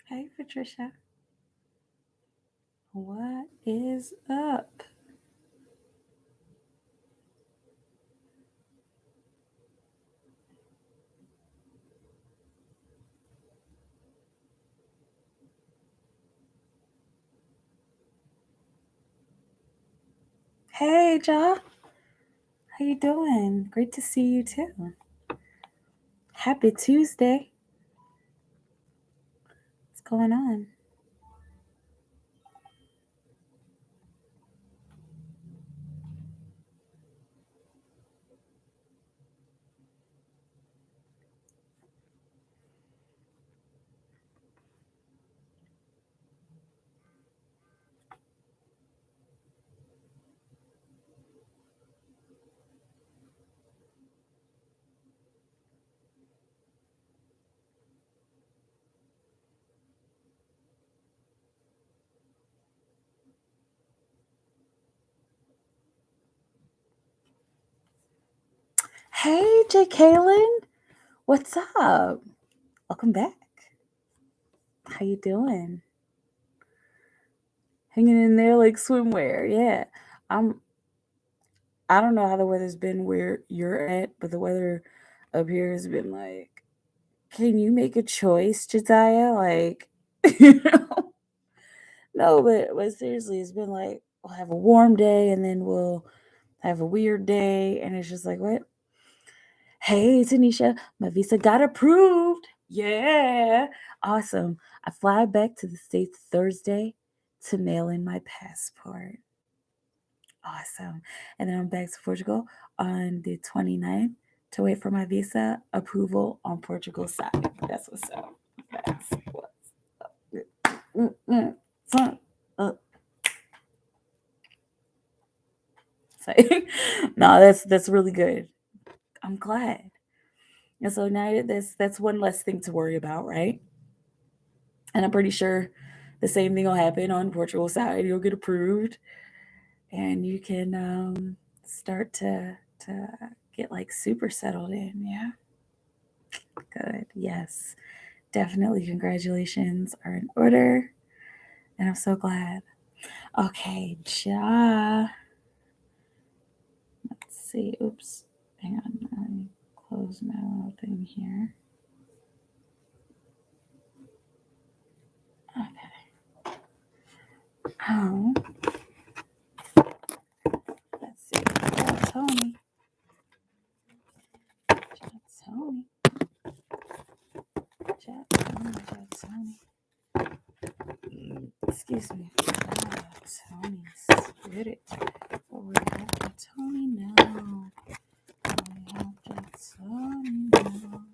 Hey, Patricia. What is up? Hey, Ja. How you doing? Great to see you too. Happy Tuesday. What's going on? Hey, J. Kaylin. What's up? Welcome back. How you doing? Hanging in there like swimwear. Yeah. I don't know how the weather's been where you're at, but the weather up here has been like, can you make a choice, Jediah? Like, you know? No, but seriously, it's been like we'll have a warm day and then we'll have a weird day, and it's just like, what? Hey, Tanisha, my visa got approved. Yeah, awesome. I fly back to the States Thursday to mail in my passport. Awesome. And then I'm back to Portugal on the 29th to wait for my visa approval on Portugal's side. That's what's up. That's what's up. So, uh, no, that's really good. I'm glad. And so now that's one less thing to worry about, right? And I'm pretty sure the same thing will happen on Portugal's side. You'll get approved, and you can start to get like super settled in. Yeah, good. Yes, definitely. Congratulations are in order, and I'm so glad. Okay, Ja. Let's see. Oops. Hang on. Let me close my little thing here. Okay. Oh, let's see. Tony. Tony. Tony. Excuse me. Tony Spirit. What we have Tony now. We have Tony now.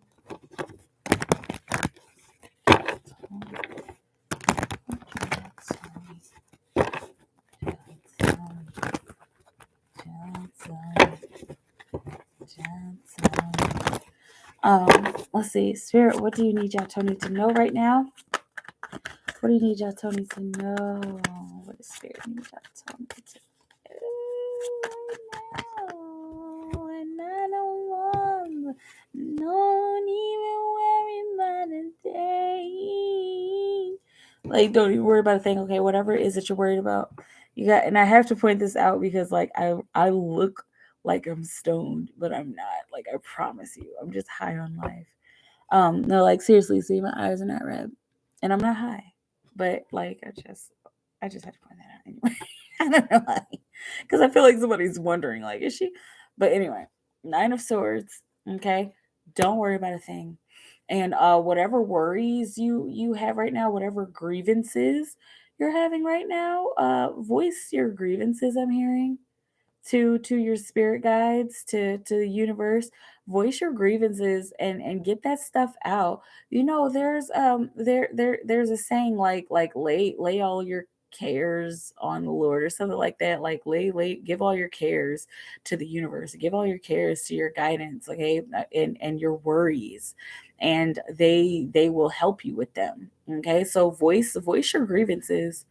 Let's see. Spirit, what do you need y'all Tony to know right now? What do you need y'all Tony to know? What does Spirit need y'all Tony to know right now? And I don't want, don't even worry about a thing. Like, don't even worry about a thing. Okay, whatever it is that you're worried about, you got. And I have to point this out because, like, I look like I'm stoned, but I'm not. Like, I promise you, I'm just high on life. No, like seriously, see, my eyes are not red, and I'm not high, but like I just had to point that out anyway. I don't know why, because I feel like somebody's wondering, like, is she? But anyway, 9 of Swords. Okay, don't worry about a thing, and whatever worries you have right now, whatever grievances you're having right now, voice your grievances. I'm hearing to your spirit guides, to the universe. Voice your grievances and get that stuff out. You know, there's a saying like lay all your cares on the Lord or something like that. Like lay give all your cares to the universe, give all your cares to your guidance, okay, and your worries, and they will help you with them. Okay, so voice your grievances,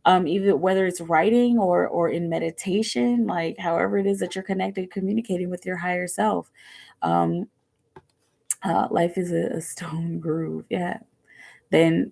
even whether it's writing or in meditation, like however it is that you're connected, communicating with your higher self. um Life is a stone groove. Yeah, then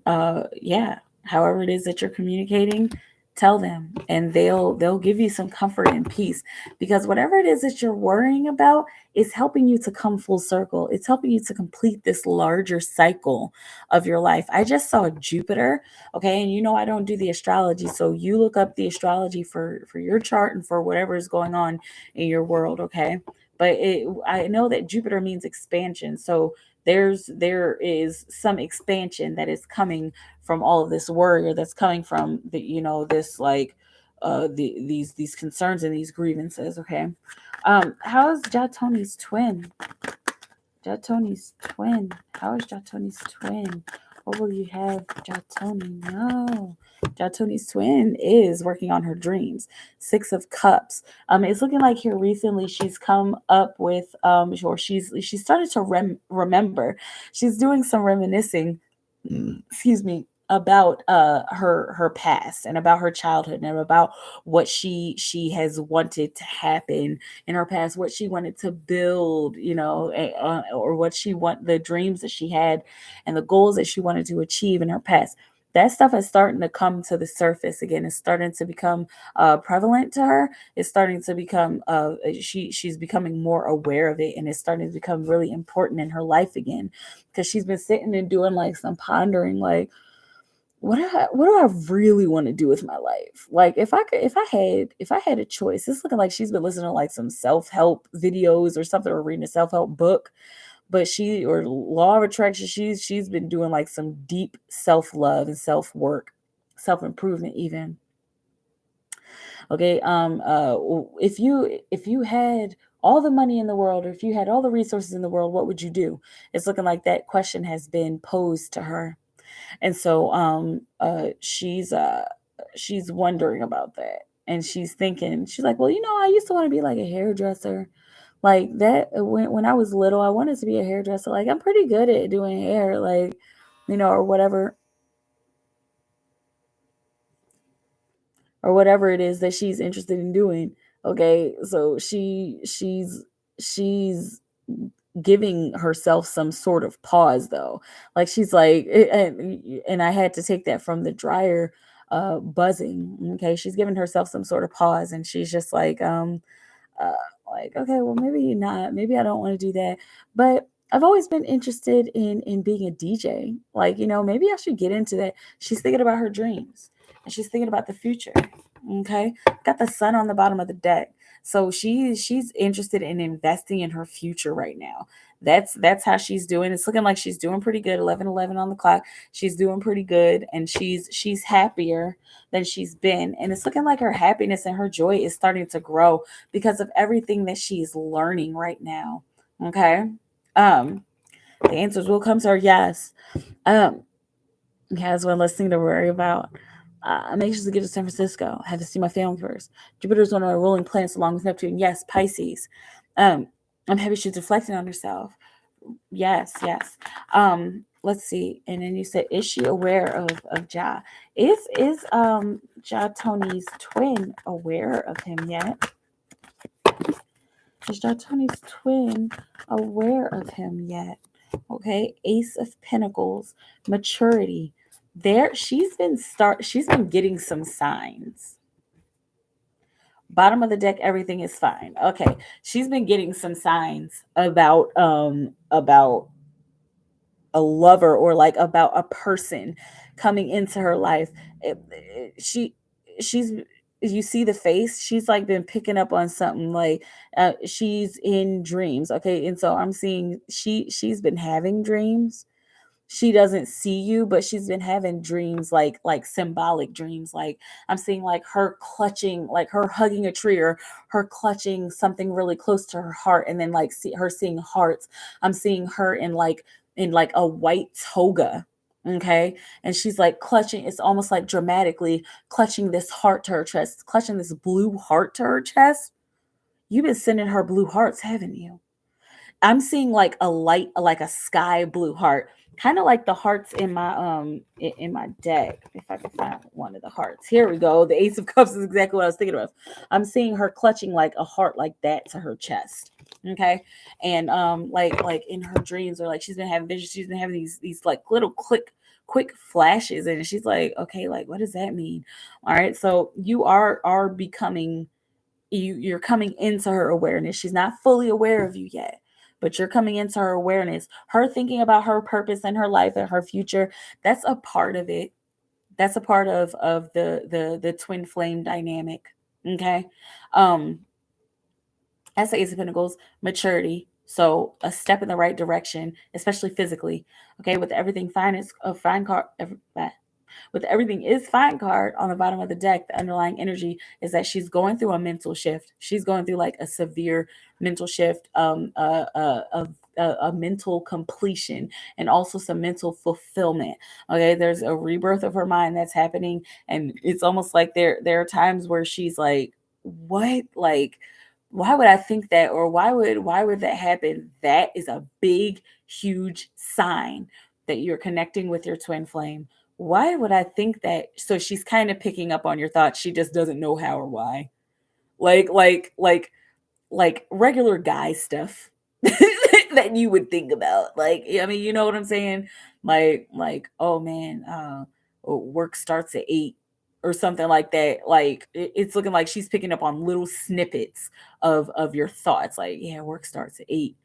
yeah, however it is that you're communicating, tell them, and they'll give you some comfort and peace, because whatever it is that you're worrying about is helping you to come full circle. It's helping you to complete this larger cycle of your life. I just saw Jupiter, okay, and you know I don't do the astrology, so you look up the astrology for your chart and for whatever is going on in your world, okay? But I know that Jupiter means expansion, so there is some expansion that is coming from all of this worry, or that's coming from the, you know, this like these concerns and these grievances, okay? How's Jatoni's twin? Jatoni's twin. How is Jatoni's twin? What will you have, Jatoni? No. Jatoni's twin is working on her dreams. 6 of Cups. It's looking like here recently she's come up with or she's started to remember. She's doing some reminiscing, excuse me, about her past and about her childhood and about what she has wanted to happen in her past, what she wanted to build, you know, or what the dreams that she had and the goals that she wanted to achieve in her past. That stuff is starting to come to the surface again. It's starting to become prevalent to her. It's starting to become she's becoming more aware of it, and it's starting to become really important in her life again, because she's been sitting and doing like some pondering, like, what do I really want to do with my life? Like, if I had a choice, it's looking like she's been listening to like some self-help videos or something, or reading a self-help book. But or law of attraction, she's been doing like some deep self-love and self-work, self-improvement even. Okay. If you had all the money in the world, or if you had all the resources in the world, what would you do? It's looking like that question has been posed to her. And so she's wondering about that. And she's thinking, she's like, well, you know, I used to want to be like a hairdresser. Like that when I was little, I wanted to be a hairdresser. Like, I'm pretty good at doing hair, like, you know, or whatever it is that she's interested in doing. Okay. So she's giving herself some sort of pause though. Like, she's like, and I had to take that from the dryer buzzing. Okay. She's giving herself some sort of pause, and she's just uh like, okay, well, maybe not, maybe I don't want to do that, but I've always been interested in being a DJ. Like, you know, maybe I should get into that. She's thinking about her dreams, and she's thinking about the future. Okay. Got the sun on the bottom of the deck. So she's interested in investing in her future right now. That's how she's doing. It's looking like she's doing pretty good. 11:11 on the clock. She's doing pretty good, and she's happier than she's been. And it's looking like her happiness and her joy is starting to grow because of everything that she's learning right now. Okay. The answers will come to her. Yes. Has one less thing to worry about. I'm anxious to get to San Francisco. I have to see my family first. Jupiter's one of our ruling planets along with Neptune. Yes, Pisces. I'm happy she's reflecting on herself. Yes. Let's see. And then you said, is she aware of Ja? Is Ja Tony's twin aware of him yet? Is Ja Tony's twin aware of him yet? Okay, Ace of Pentacles, maturity. She's been getting some signs. Bottom of the deck, everything is fine. Okay, she's been getting some signs about a lover, or like about a person coming into her life. She's you see the face, she's like been picking up on something, like she's in dreams. Okay, and so I'm seeing she's been having dreams. She doesn't see you, but she's been having dreams, like symbolic dreams. Like, I'm seeing like her clutching, like her hugging a tree, or her clutching something really close to her heart, and then like seeing hearts. I'm seeing her in like a white toga. Okay. And she's like clutching, it's almost like dramatically clutching this heart to her chest, clutching this blue heart to her chest. You've been sending her blue hearts, haven't you? I'm seeing like a light, like a sky blue heart, kind of like the hearts in my deck. If I can find one of the hearts, here we go. The Ace of Cups is exactly what I was thinking of. I'm seeing her clutching like a heart like that to her chest. Okay, and like in her dreams, or like she's been having visions, she's been having these like little quick flashes, and she's like, okay, like what does that mean? All right, so you are becoming, you're coming into her awareness. She's not fully aware of you yet, but you're coming into her awareness. Her thinking about her purpose and her life and her future, that's a part of it. That's a part of the twin flame dynamic. Okay. um as the Ace of Pentacles, maturity. So a step in the right direction, especially physically. Okay, with everything fine is a fine card. With everything is fine card on the bottom of the deck, the underlying energy is that she's going through a mental shift. She's going through like a severe mental shift, a mental completion, and also some mental fulfillment. Okay, there's a rebirth of her mind that's happening, and it's almost like there are times where she's like, "What? Like, why would I think that, or why would that happen?" That is a big, huge sign that you're connecting with your twin flame. Why would I think that? So she's kind of picking up on your thoughts. She just doesn't know how or why. Like regular guy stuff that you would think about. Like, I mean, you know what I'm saying? Like, oh man, work starts at 8 or something like that. Like it's looking like she's picking up on little snippets of your thoughts. Like, yeah, work starts at 8.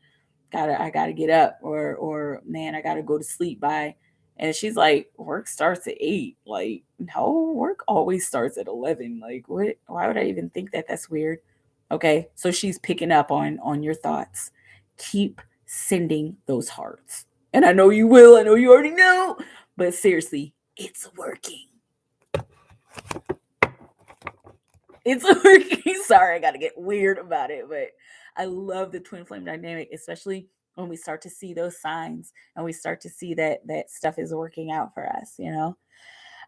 I gotta get up, or man, I gotta go to sleep by. And she's like, work starts at 8. Like, no, work always starts at 11. Like, what? Why would I even think that? That's weird. Okay, so she's picking up on your thoughts. Keep sending those hearts, and I know you will. I know you already know, but seriously, it's working. It's working. Sorry, I gotta get weird about it, but I love the twin flame dynamic, especially when we start to see those signs and we start to see that stuff is working out for us, you know.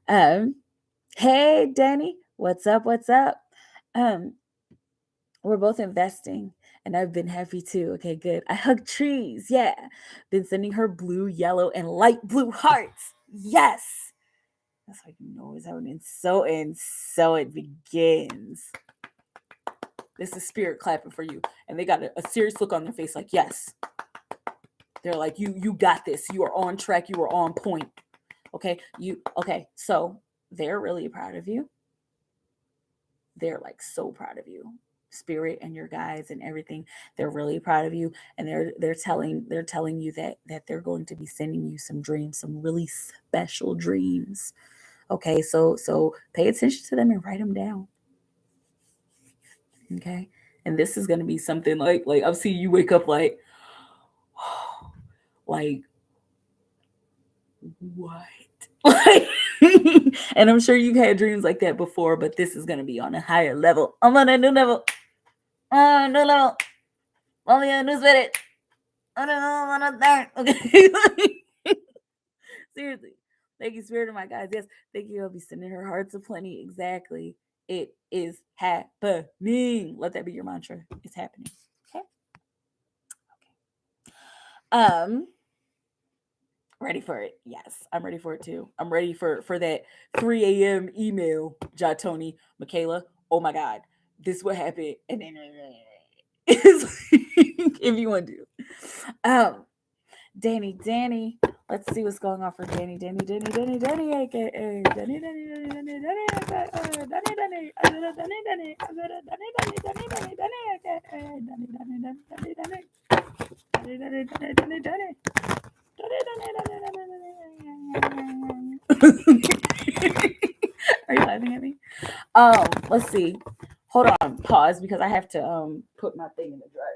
Um, hey Danny, what's up? What's up? Um, we're both investing, and I've been happy too. Okay, good. I hug trees, yeah. Been sending her blue, yellow, and light blue hearts. Yes. That's how you know it's happening. So it begins. This is spirit clapping for you, and they got a serious look on their face, like, yes. They're like, you got this. You are on track. You are on point. Okay, so they're really proud of you. They're like so proud of you. Spirit and your guides and everything. They're really proud of you, and they're telling you that they're going to be sending you some dreams, some really special dreams. Okay, so pay attention to them and write them down. Okay, and this is gonna be something like I've seen you wake up like, like what? Like, and I'm sure you've had dreams like that before, but this is gonna be on a higher level. I'm on a new level. New level. Only a new spirit. On a third. Okay. Seriously. Thank you, spirit of my guys. Yes, thank you. I'll be sending her hearts of plenty. Exactly. It is happening. Let that be your mantra. It's happening. Okay. Um, ready for it. Yes, I'm ready for it too. I'm ready for that 3 a.m. email, Jatoni, Mikaela. Oh my God, this is what happened. And then if you want to. Danny. Let's see what's going on for Danny, aka Danny, aka Danny. Are you laughing at me? Let's see. Hold on, pause because I have to put my thing in the dryer.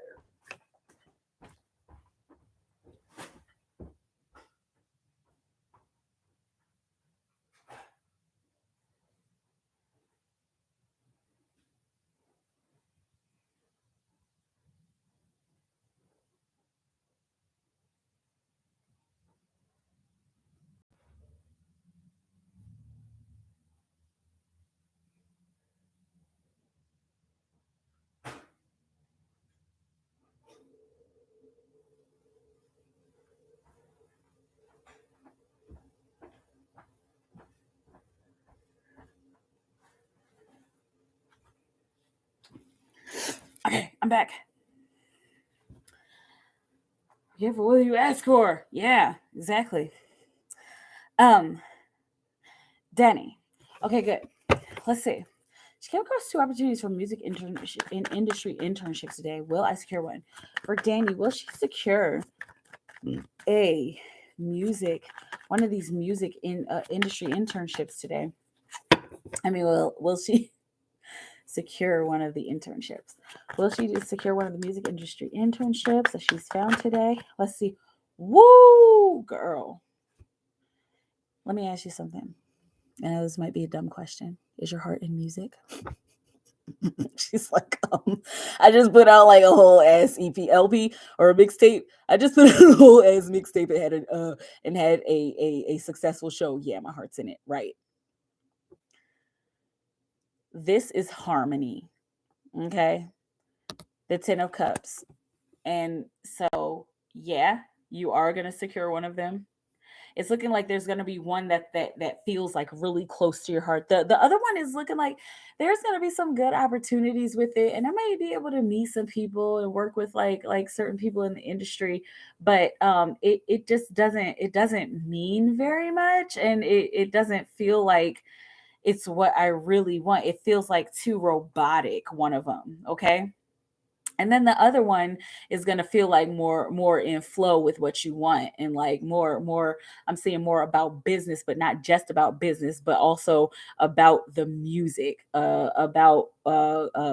I'm back. Careful what you ask for. Yeah, exactly. Danny. Okay, good. Let's see. She came across 2 opportunities for music industry internships today. Will I secure one? For Danny, will she secure one of these music industry internships today? I mean, will she secure one of the internships? Will she just secure one of the music industry internships that she's found today? Let's see. Woo, girl. Let me ask you something. I know this might be a dumb question. Is your heart in music? She's like, I just put out like a whole ass LP or a mixtape. I just put out a whole ass mixtape and had a successful show. Yeah, my heart's in it, right? This is harmony, okay? The 10 of Cups. And so, yeah, you are going to secure one of them. It's looking like there's going to be one that feels like really close to your heart. The other one is looking like there's going to be some good opportunities with it, and I may be able to meet some people and work with like certain people in the industry, but it just doesn't mean very much, and it doesn't feel like it's what I really want. It feels like too robotic, one of them, okay? And then the other one is going to feel like more in flow with what you want, and like more I'm seeing more about business, but not just about business, but also about the music, about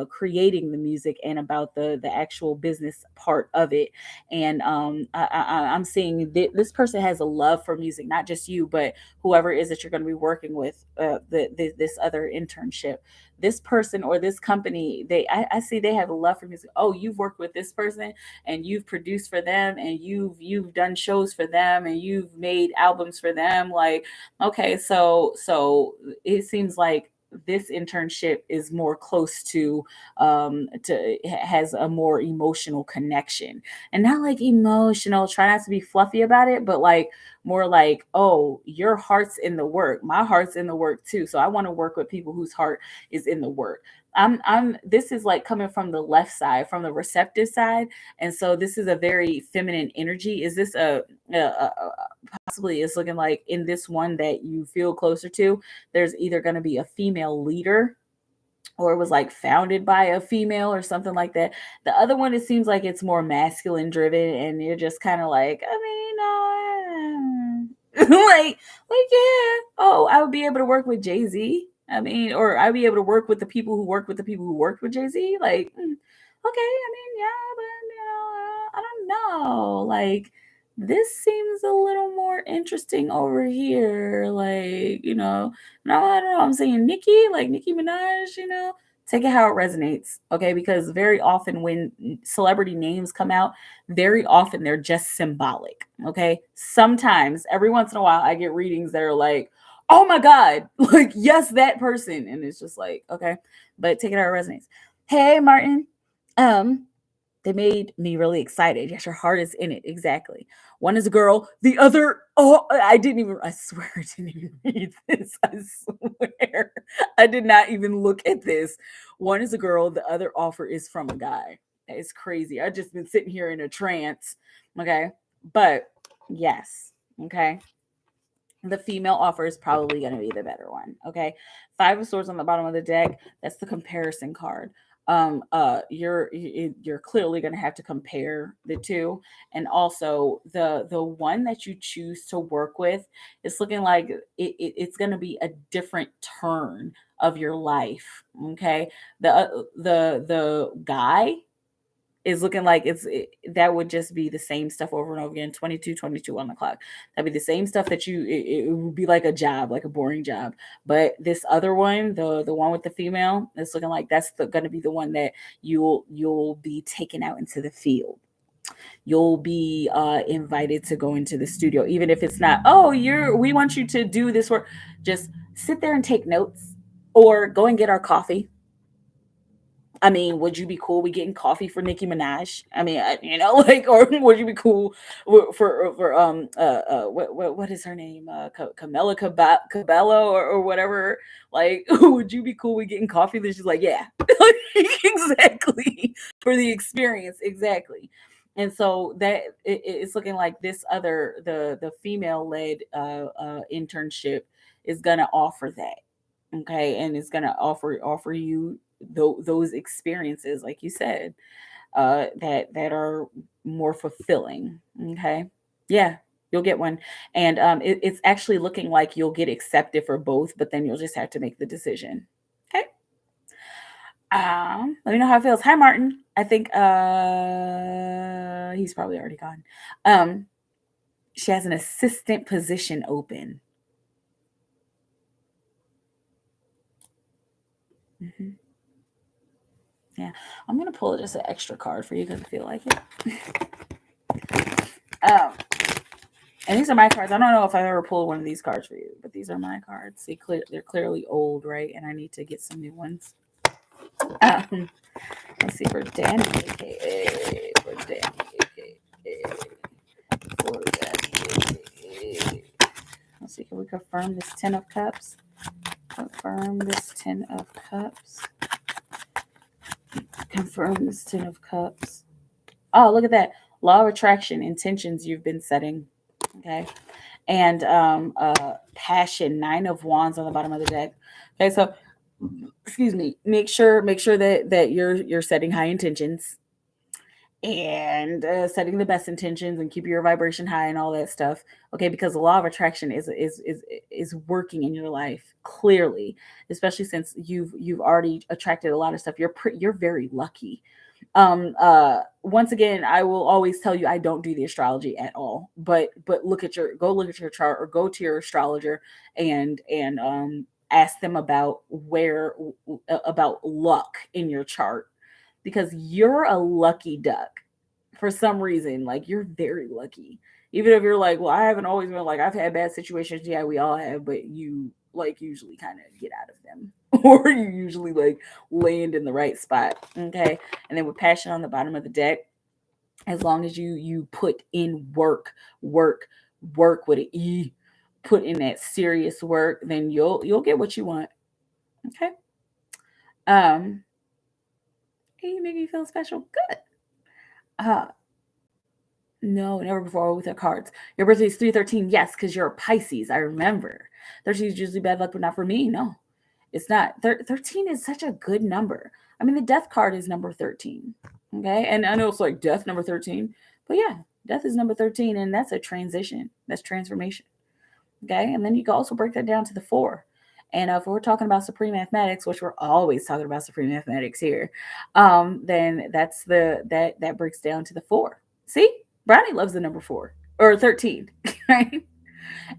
creating the music, and about the actual business part of it. And I'm seeing this person has a love for music, not just you, but whoever it is that you're going to be working with, this other internship. This person or this company, I see they have a love for music. Oh, you've worked with this person and you've produced for them, and you've done shows for them, and you've made albums for them. Like, okay, so it seems like this internship is more close to has a more emotional connection, and not like emotional, try not to be fluffy about it, but like more like, oh, your heart's in the work, my heart's in the work too, so I want to work with people whose heart is in the work. I'm this is like coming from the left side, from the receptive side, and so this is a very feminine energy. Is this a possibly is looking like in this one that you feel closer to, there's either going to be a female leader, or it was like founded by a female or something like that. The other one, it seems like it's more masculine driven, and you're just kind of like, I mean, like, yeah, oh, I would be able to work with Jay-Z. I mean, or I'd be able to work with the people who worked with the people who worked with Jay-Z. Like, okay, I mean, yeah, but I don't know. Like, this seems a little more interesting over here. Like, no, I don't know. I'm saying Nicki, like Nicki Minaj, take it how it resonates. Okay. Because very often when celebrity names come out, very often they're just symbolic. Okay. Sometimes, every once in a while, I get readings that are like, oh my God, like, yes, that person. And it's just like, okay, but take it how it resonates. Hey, Martin. They made me really excited. Yes, your heart is in it. Exactly. One is a girl. The other, oh, I swear I didn't even read this. I swear. I did not even look at this. One is a girl. The other offer is from a guy. It's crazy. I've just been sitting here in a trance. Okay. But yes. Okay. The female offer is probably going to be the better one. Okay. 5 of Swords on the bottom of the deck. That's the comparison card. You're clearly going to have to compare the two, and also the one that you choose to work with, it's looking like it's going to be a different turn of your life. Okay. The guy is looking like that would just be the same stuff over and over again. 22 on the clock. That'd be the same stuff that it would be like a job, like a boring job. But this other one, the one with the female, it's looking like that's going to be the one that you'll be taken out into the field. You'll be invited to go into the studio, even if it's not, oh, we want you to do this work. Just sit there and take notes, or go and get our coffee. I mean, would you be cool with getting coffee for Nicki Minaj? I mean, like, or would you be cool for what is her name? Camila Cabello or whatever. Like, would you be cool with getting coffee? That she's like, yeah, exactly, for the experience, exactly. And so that it's looking like this other the female led internship is gonna offer that, okay, and it's gonna offer you those experiences, like you said, that are more fulfilling. Okay, yeah, you'll get one, and it's actually looking like you'll get accepted for both, but then you'll just have to make the decision. Okay. Let me know how it feels. Hi, Martin. I think he's probably already gone. She has an assistant position open. Hmm. Yeah, I'm gonna pull just an extra card for you because I feel like it. Um, and these are my cards. I don't know if I've ever pulled one of these cards for you, but these are my cards. They're clearly old, right? And I need to get some new ones. Let's see, for Danny, aka for Danny, aka for Danny, aka. Let's see, can we confirm this 10 of Cups? Confirm this 10 of Cups. Confirm this 10 of Cups. Oh, look at that. Law of attraction, intentions you've been setting. Okay. And passion, 9 of Wands on the bottom of the deck. Okay, so excuse me. Make sure that you're setting high intentions and setting the best intentions and keep your vibration high and all that stuff. Okay, because the law of attraction is working in your life clearly, especially since you've already attracted a lot of stuff. You're very lucky. Once again, I will always tell you I don't do the astrology at all, but look at your chart or go to your astrologer and ask them about about luck in your chart, because you're a lucky duck for some reason. Like, you're very lucky. Even if you're like, well, I haven't always been, like, I've had bad situations. Yeah, we all have, but you like usually kind of get out of them or you usually like land in the right spot. Okay. And then with passion on the bottom of the deck, as long as you put in work with an E, put in that serious work, then you'll get what you want. Okay. Um, hey, you make me feel special. Good. Uh, no, never before with the cards. Your birthday is 313. Yes, because you're a Pisces. I remember. 13 is usually bad luck, but not for me. No, it's not. 13 is such a good number. I mean, the death card is number 13. Okay. And I know it's like death number 13, but yeah, death is number 13, and that's a transition. That's transformation. Okay. And then you can also break that down to the 4. And if we're talking about supreme mathematics, which we're always talking about supreme mathematics here, then that breaks down to the 4. See, Brownie loves the number 4 or 13, right?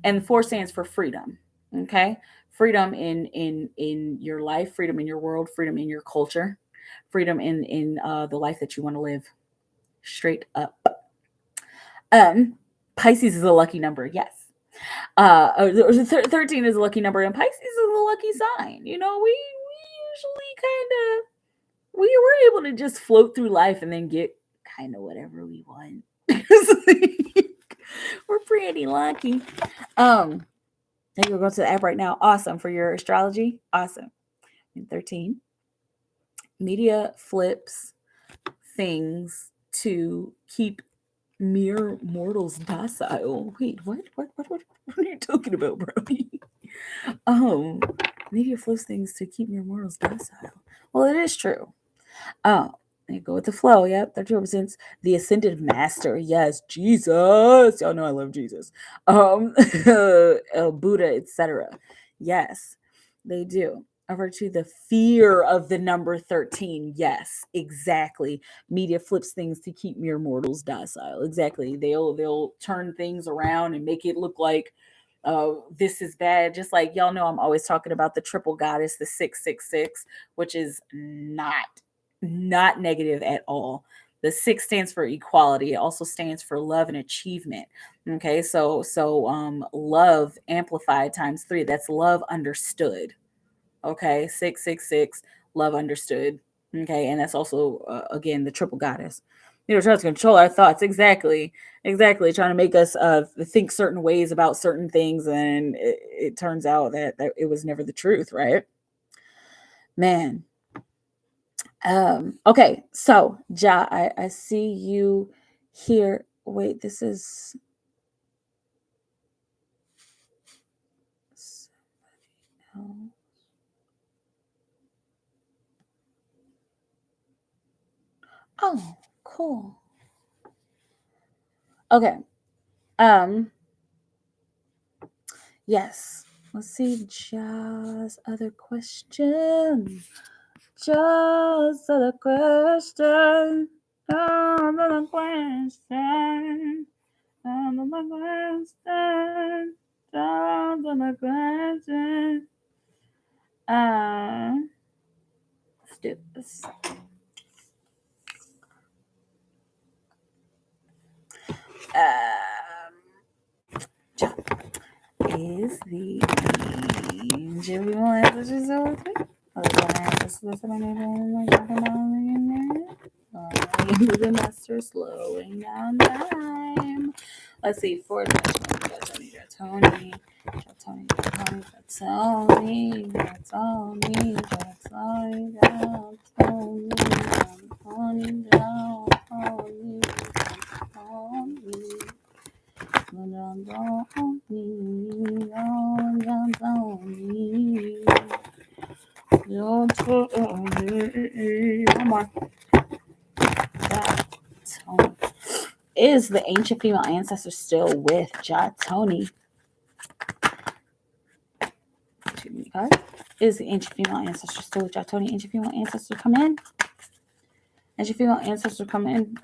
And 4 stands for freedom. Okay, freedom in your life, freedom in your world, freedom in your culture, freedom in the life that you want to live. Straight up. Pisces is a lucky number. Yes. 13 is a lucky number, and Pisces is a lucky sign. We usually kind of we were able to just float through life and then get kind of whatever we want. We're pretty lucky. There you go to the app right now. Awesome for your astrology. Awesome. And 13. Media flips things to keep mere mortals docile. Wait, what? What are you talking about, Brody? Media flips things to keep mere mortals docile. Well, it is true. You go with the flow. Yep, 13 represents the ascended master. Yes, Jesus. Y'all know I love Jesus. Buddha, etc. Yes, they do. Over to the fear of the number 13. Yes, exactly. Media flips things to keep mere mortals docile. Exactly. They'll turn things around and make it look like this is bad. Just like y'all know, I'm always talking about the triple goddess, the 666, which is not negative at all. The 6 stands for equality. It also stands for love and achievement. Okay, so love amplified times 3. That's love understood. Okay, 666, love understood. Okay, and that's also again the triple goddess. Trying to control our thoughts. Exactly. Trying to make us think certain ways about certain things, and it turns out that it was never the truth, right? Man. Okay, so Ja, I see you here. Wait, this is oh, cool. Okay. Yes. Let's see Ja's other question. Just other question. Another question. Another question. Another question. Let's do this. Is the Jimmy Moore just over there? The master slowing down time. Let's see, for Tony, Tony, one more. Tony. Is the ancient female ancestor still with Tony? Too many cards. Is the ancient female ancestor still with Tony? Ancient female ancestor, come in. Ancient female ancestor, come in.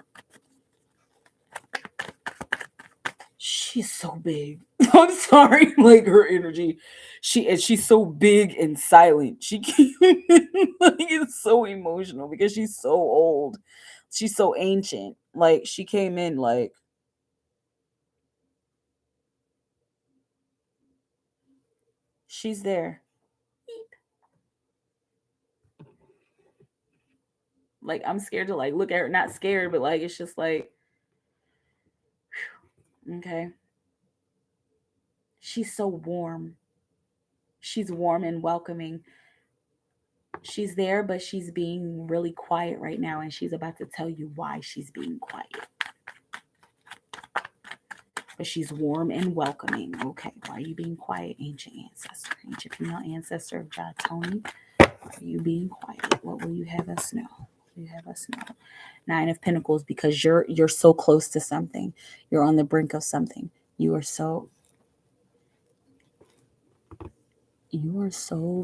She's so big. I'm sorry, like her energy. She's so big and silent. She it's so emotional because she's so old. She's so ancient. Like she came in like she's there. Like I'm scared to like look at her. Not scared, but like it's just like okay. She's so warm. She's warm and welcoming. She's there, but she's being really quiet right now, and she's about to tell you why she's being quiet. But she's warm and welcoming. Okay, why are you being quiet, ancient ancestor? Ancient female ancestor of Tony? Why are you being quiet? What will you have us know? You have us know. Nine of Pentacles, because you're so close to something. You're on the brink of something. You are so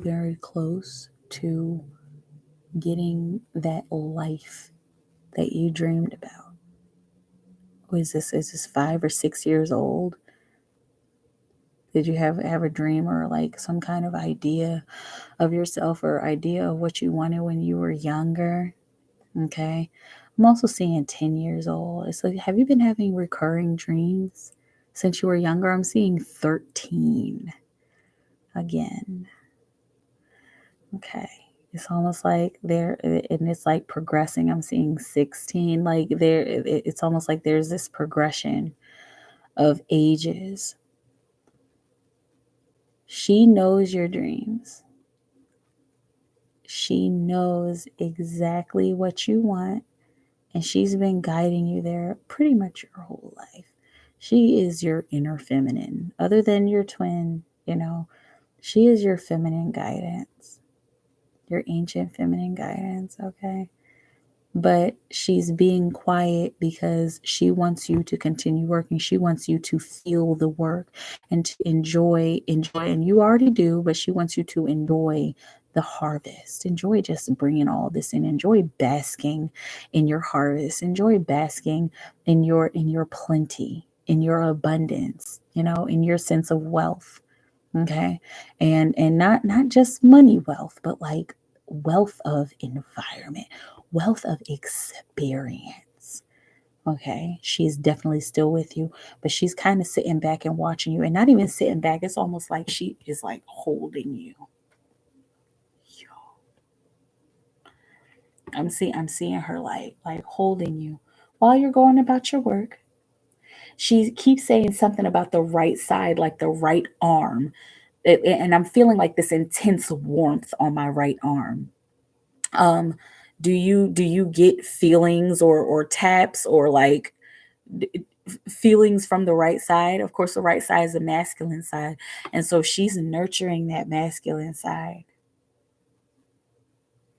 very close to getting that life that you dreamed about. Is this 5 or 6 years old? Did you have a dream or like some kind of idea of yourself or idea of what you wanted when you were younger? Okay. I'm also seeing 10 years old. It's like, have you been having recurring dreams since you were younger? I'm seeing 13 again. Okay. It's almost like there, and it's like progressing. I'm seeing 16. Like there, it's almost like there's this progression of ages. She knows your dreams. She knows exactly what you want, and she's been guiding you there pretty much your whole life. She is your inner feminine. Other than your twin, she is your feminine guidance, your ancient feminine guidance, okay? But she's being quiet because she wants you to continue working. She wants you to feel the work and to enjoy, and you already do, but she wants you to enjoy the harvest. Enjoy just bringing all this in. Enjoy basking in your harvest. Enjoy basking in your plenty, in your abundance, in your sense of wealth. Okay? And not just money wealth, but like wealth of environment, wealth of experience. Okay, she's definitely still with you, but she's kind of sitting back and watching you, and not even sitting back. It's almost like she is like holding you. I'm seeing her like holding you while you're going about your work. She keeps saying something about the right side, like the right arm. And I'm feeling like this intense warmth on my right arm. Um, do you get feelings or taps or like feelings from the right side? Of course, the right side is the masculine side, and so she's nurturing that masculine side.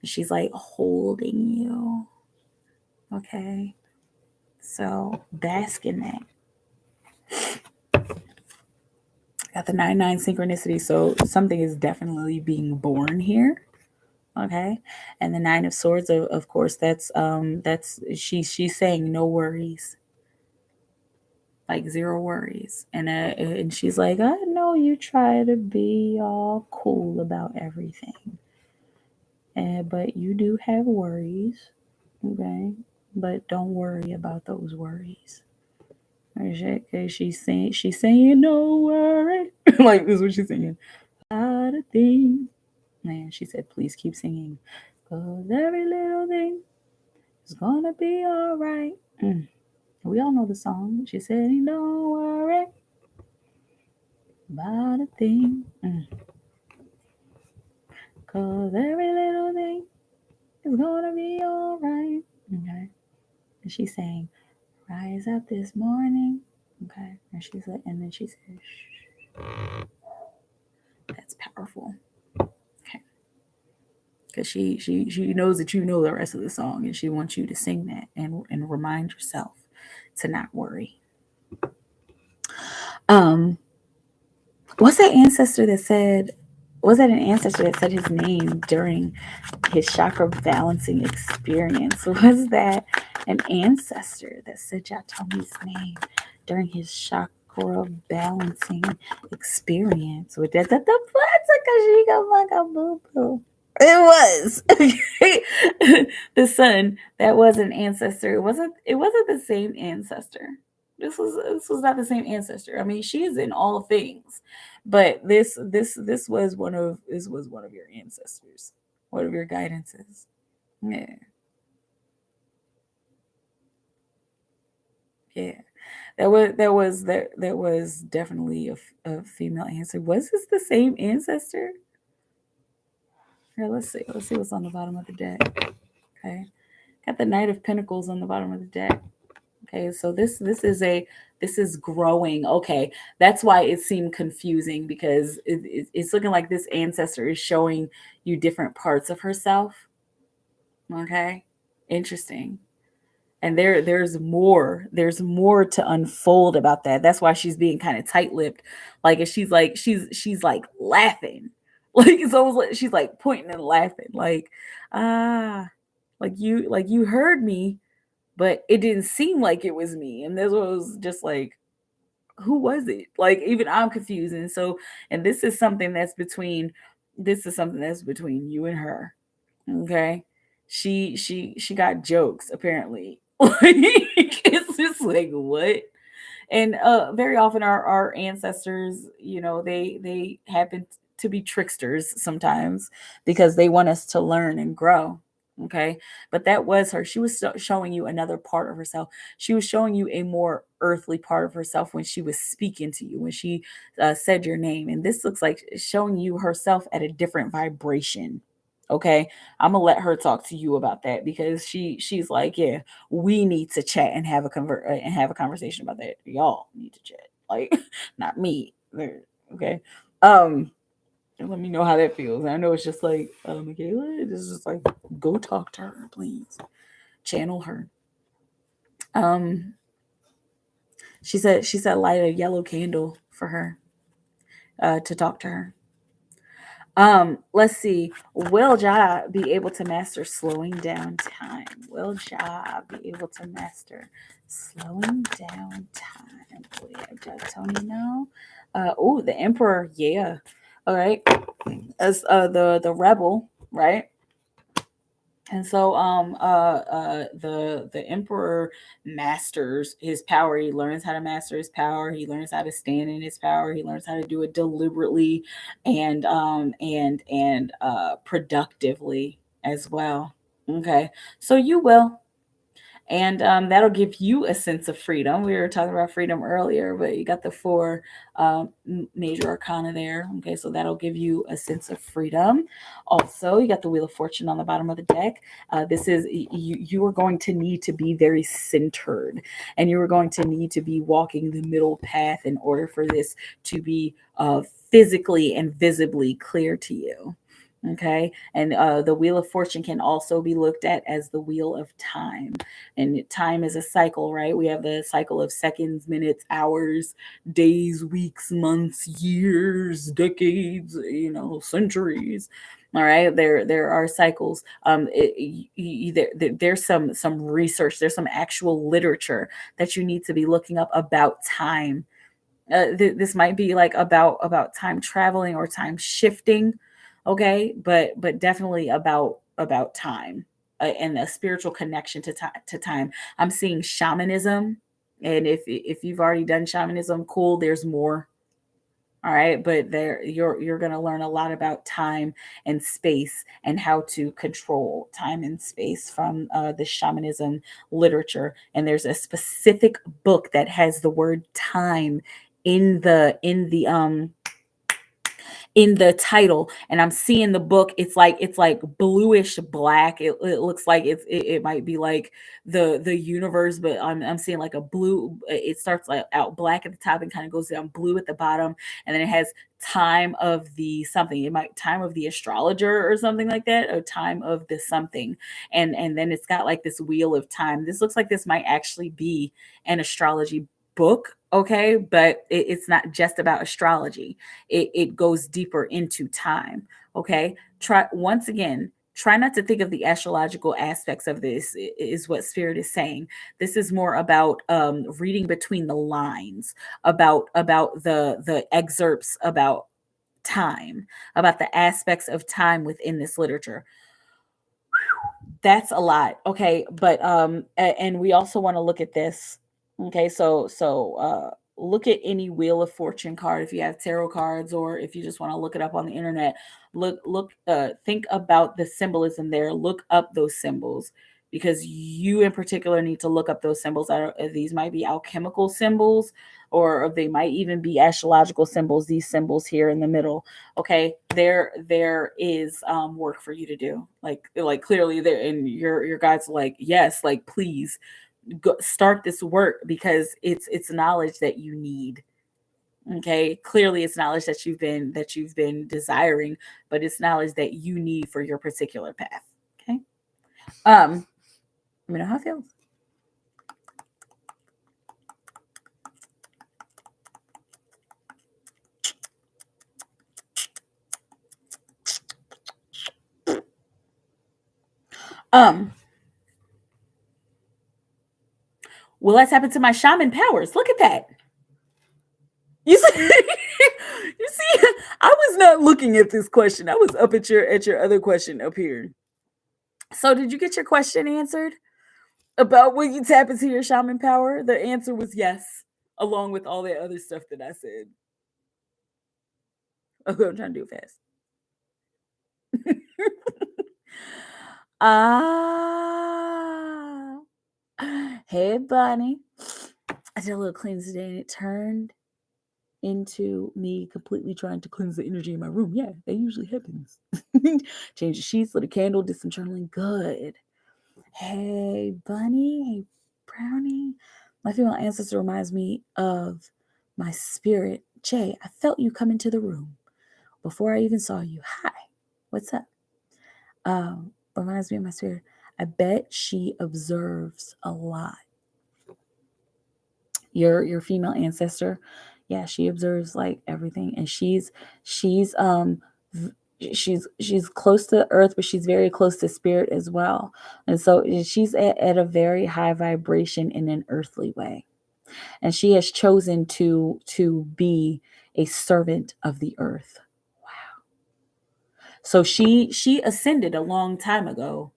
She's like holding you. Okay, so bask in that. Got the 9-9 synchronicity, so something is definitely being born here. Okay, and the 9 of swords, of course, that's she's saying no worries, like zero worries, and she's like, I know you try to be all cool about everything, but you do have worries, okay, but don't worry about those worries. Okay, she's saying no worry, like this is what she's saying. A lot of things, man. She said, please keep singing, 'cause every little thing is gonna be all right. We all know the song. She said, don't worry about a thing. 'Cause every little thing is gonna be all right. Okay. And she's saying, rise up this morning. Okay. And she's like, and then she says, shh. That's powerful. Okay. Because she knows that you know the rest of the song, and she wants you to sing that and remind yourself to not worry. Was that an ancestor that said his name during his chakra balancing experience? Was that an ancestor that said Jatomi's name during his chakra balancing experience? With that, it was. The sun, that was an ancestor. It wasn't the same ancestor. This was not the same ancestor. I mean, she is in all things, but this was one of your ancestors, one of your guidances. Yeah, yeah. That was definitely a female ancestor. Was this the same ancestor? Here, let's see. Let's see what's on the bottom of the deck. Okay, got the Knight of Pentacles on the bottom of the deck. Okay, so this is growing. Okay, that's why it seemed confusing, because it's looking like this ancestor is showing you different parts of herself. Okay, interesting. And there's more to unfold about that. That's why she's being kind of tight-lipped, like she's like laughing, like it's almost like she's like pointing and laughing, like ah, like you heard me, but it didn't seem like it was me. And this was just like, who was it? Like, even I'm confused. And this is something that's between you and her. Okay. She got jokes, apparently. Like, it's just like, what? And very often our ancestors, they happen to be tricksters sometimes, because they want us to learn and grow. Okay, but that was her. She was showing you another part of herself. She was showing you a more earthly part of herself when she was speaking to you, when she said your name. And this looks like showing you herself at a different vibration. Okay, I'm gonna let her talk to you about that, because she's like, yeah, we need to chat and have a conversation about that. Y'all need to chat, like, not me. Okay. Um, let me know how that feels. And I know it's just like, Michaela, it's just like, go talk to her, please. Channel her. Um, she said light a yellow candle for her, to talk to her. Let's see. Will Ja be able to master slowing down time? Will Ja be able to master slowing down time? Oh, yeah, Tony, no. Oh, the Emperor, yeah. All right. As the rebel, right? And so the emperor masters his power. He learns how to master his power. He learns how to stand in his power. He learns how to do it deliberately and productively as well. Okay, so you will. And that'll give you a sense of freedom. We were talking about freedom earlier, but you got the four major arcana there. Okay, so that'll give you a sense of freedom. Also, you got the Wheel of Fortune on the bottom of the deck. This is you are going to need to be very centered, and you are going to need to be walking the middle path in order for this to be physically and visibly clear to you. Okay, and the Wheel of Fortune can also be looked at as the wheel of time, and time is a cycle, right? We have the cycle of seconds, minutes, hours, days, weeks, months, years, decades, centuries. All right, there are cycles. There's some research, there's some actual literature that you need to be looking up about time. This might be like about time traveling or time shifting, okay, but definitely about time, and a spiritual connection to time. I'm seeing shamanism, and if you've already done shamanism, cool, there's more. All right, but there you're going to learn a lot about time and space and how to control time and space from the shamanism literature. And there's a specific book that has the word time in the title, and I'm seeing the book. It's like bluish black. It looks like it might be like the universe, but I'm seeing like a blue. It starts like out black at the top and kind of goes down blue at the bottom, and then it has time of the something. It might time of the astrologer or something like that, or time of the something, and then it's got like this wheel of time. This looks like this might actually be an astrology book, okay, but it's not just about astrology. It goes deeper into time, okay. Try once again, try not to think of the astrological aspects of this, is what spirit is saying. This is more about reading between the lines, about the excerpts about time, about the aspects of time within this literature. That's a lot, okay, but and we also want to look at this. Okay, so look at any Wheel of Fortune card if you have tarot cards, or if you just want to look it up on the internet. Think about the symbolism there. Look up those symbols, because you in particular need to look up those symbols. These might be alchemical symbols, or they might even be astrological symbols, these symbols here in the middle. Okay, there is work for you to do, like clearly there, and your guides are like, yes, like please go start this work, because it's knowledge that you need. Okay, clearly it's knowledge that you've been desiring, but it's knowledge that you need for your particular path. Okay, let me know how it feels. um well, let's happen to my shaman powers. Look at that. You see, you see, I was not looking at this question. I was up at your other question up here. So, did you get your question answered about when you tap into your shaman power? The answer was yes, along with all the other stuff that I said. Okay, I'm trying to do it fast. Ah, hey, Bunny. I did a little cleanse today, and it turned into me completely trying to cleanse the energy in my room. Yeah, that usually happens. Change the sheets, lit a candle, did some journaling. Good. Hey, Bunny. Hey, Brownie. My female ancestor reminds me of my spirit. Jay, I felt you come into the room before I even saw you. Hi. What's up? Reminds me of my spirit. I bet she observes a lot. Your female ancestor, yeah, she observes like everything, and she's she's close to earth, but she's very close to spirit as well. And so she's at a very high vibration in an earthly way, and she has chosen to be a servant of the earth. Wow. So she ascended a long time ago.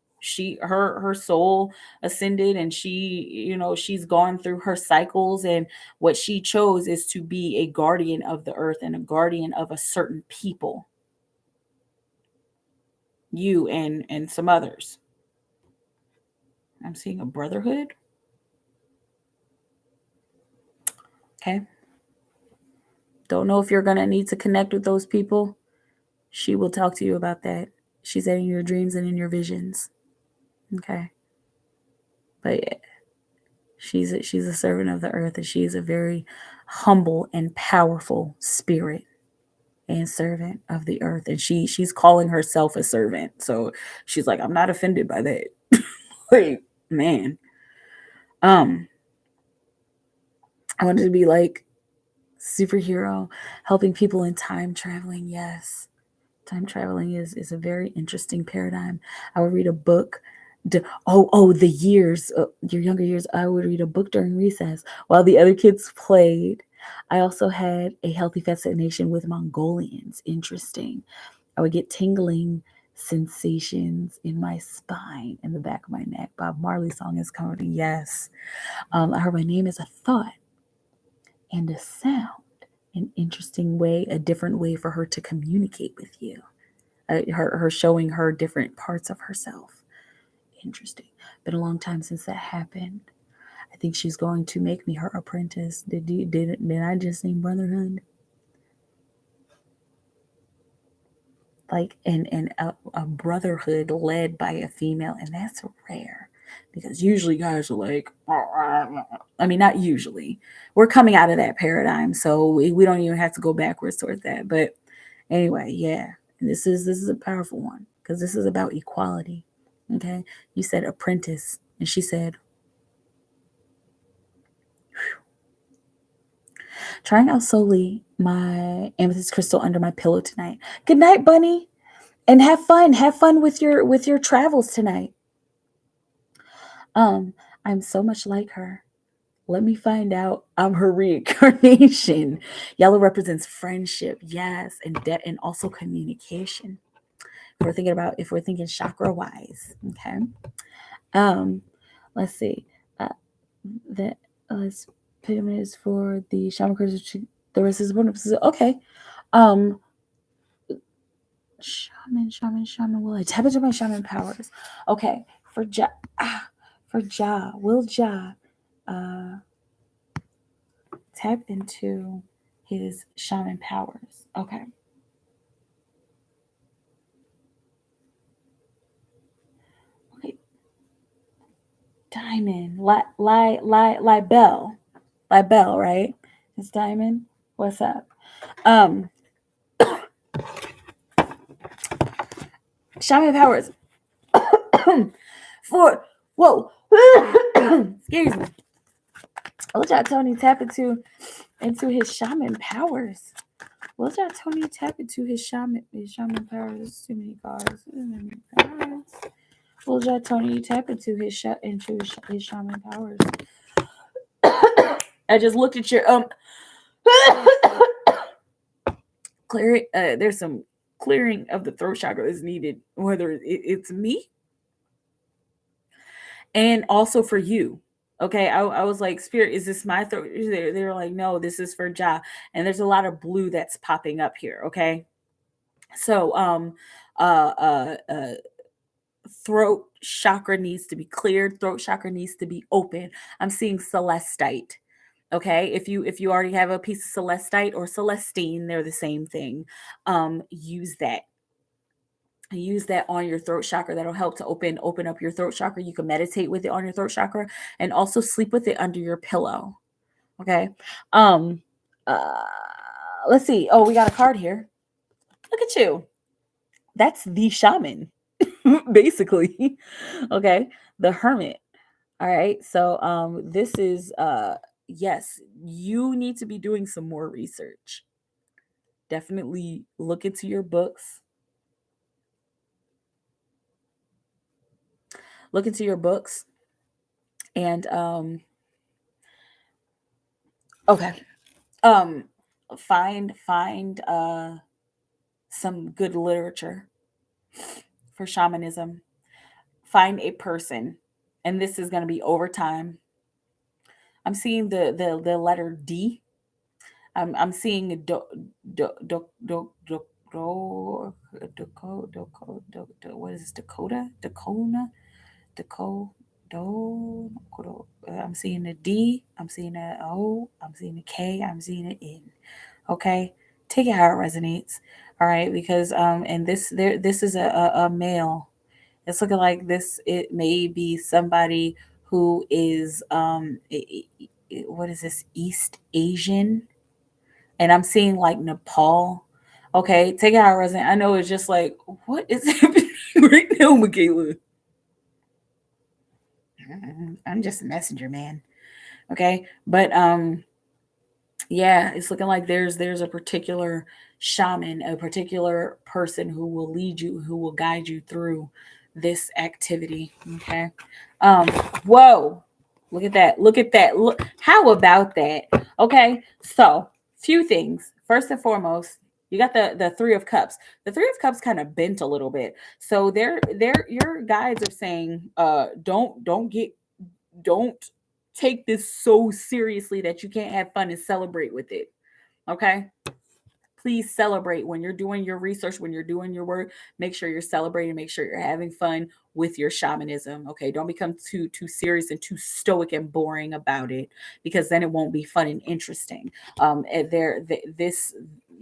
Her soul ascended, and she's gone through her cycles, and what she chose is to be a guardian of the earth and a guardian of a certain people, you and some others. I'm seeing a brotherhood. Okay. Don't know if you're going to need to connect with those people. She will talk to you about that. She's in your dreams and in your visions. Okay. But yeah, she's a servant of the earth, and she is a very humble and powerful spirit and servant of the earth. And she's calling herself a servant. So she's like, I'm not offended by that. Like, man. I wanted to be like superhero, helping people in time traveling. Yes. Time traveling is a very interesting paradigm. I would read a book. The years, your younger years, I would read a book during recess while the other kids played. I also had a healthy fascination with Mongolians. Interesting. I would get tingling sensations in my spine, in the back of my neck. Bob Marley song is coming. Yes. I heard my name is a thought and a sound. An interesting way, a different way for her to communicate with you. Her showing her different parts of herself. Interesting. Been a long time since that happened. I think she's going to make me her apprentice. Did I just name brotherhood? Like a brotherhood led by a female, and that's rare because usually guys are like, I mean, not usually. We're coming out of that paradigm, so we don't even have to go backwards towards that. But anyway, yeah, this is a powerful one because this is about equality. Okay, you said apprentice, and she said, trying out solely my amethyst crystal under my pillow tonight. Good night, bunny, and have fun. Have fun with your travels tonight. I'm so much like her. Let me find out I'm her reincarnation. Yellow represents friendship, yes, and also communication. If we're thinking chakra wise, okay. Let's see. Uh, the let's pyramids for the shaman crystal. The rest is okay. Um, shaman. Will I tap into my shaman powers? Okay, for will Ja tap into his shaman powers? Okay. Okay. Diamond, Libel, right? It's Diamond. What's up? Um, shaman powers for whoa. Excuse me. Will Ja Tony tap into his shaman powers? Will Ja Tony tap into his shaman powers? Too many cards. Will Ja Tony tap into his shaman powers? I just looked at your clearing. There's some clearing of the throat chakra is needed, whether it's me and also for you. Okay, I was like, Spirit, is this my throat? They're like, no, this is for Ja. And there's a lot of blue that's popping up here. Okay, so uh, uh, uh, throat chakra needs to be cleared. Throat chakra needs to be open. I'm seeing celestite. Okay, if you already have a piece of celestite or celestine, they're the same thing. Use that. Use that on your throat chakra. That'll help to open up your throat chakra. You can meditate with it on your throat chakra and also sleep with it under your pillow. Okay. Um uh let's see. Oh, we got a card here. Look at you. That's the shaman. Basically. Okay. The hermit. All right. So this is yes, you need to be doing some more research. Definitely look into your books. Look into your books and okay. Um find some good literature for shamanism. Find a person, and this is going to be over time. I'm seeing the letter D. I'm seeing what is this? Dakota? Dakota? Dakota? Do. I'm seeing a D. I'm seeing a O. I'm seeing a K. I'm seeing an N. Okay, take it how it resonates. All right, because and this is a male. It's looking like this. It may be somebody who is what is this, East Asian, and I'm seeing like Nepal. Okay, take it how it resonates. I know it's just like, what is happening right now, Michaela? I'm just a messenger, man. Okay, but yeah, it's looking like there's a particular shaman, a particular person who will lead you, who will guide you through this activity. Okay. Um, whoa. Look at that. Look at that. Look, how about that? Okay. So, few things. First and foremost, you got the 3 of cups. The 3 of cups kind of bent a little bit. So they're your guides are saying don't take this so seriously that you can't have fun and celebrate with it. Okay? Please celebrate when you're doing your research, when you're doing your work. Make sure you're celebrating, make sure you're having fun with your shamanism. Okay, don't become too serious and too stoic and boring about it, because then it won't be fun and interesting. And this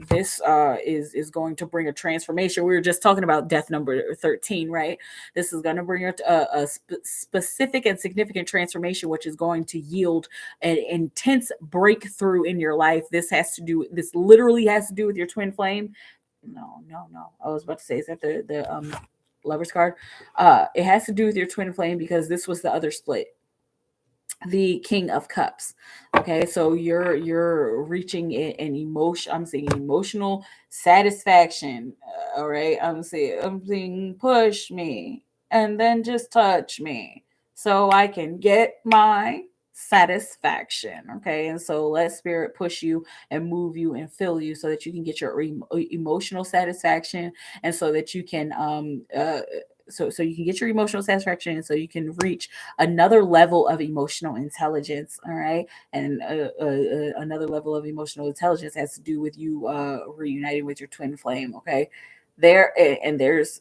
is going to bring a transformation. We were just talking about death number 13, right? This is going to bring a specific and significant transformation, which is going to yield an intense breakthrough in your life. This literally has to do with your twin flame. No. I was about to say, is that the Lover's card? It has to do with your twin flame, because this was the other split, the King of Cups. Okay, so you're reaching an emotion. I'm seeing emotional satisfaction. All right, I'm seeing push me and then just touch me so I can get my satisfaction. Okay, and so let spirit push you and move you and fill you so that you can get your emotional satisfaction, and so that you can so you can get your emotional satisfaction, and so you can reach another level of emotional intelligence. All right, and another level of emotional intelligence has to do with you reuniting with your twin flame. Okay, there's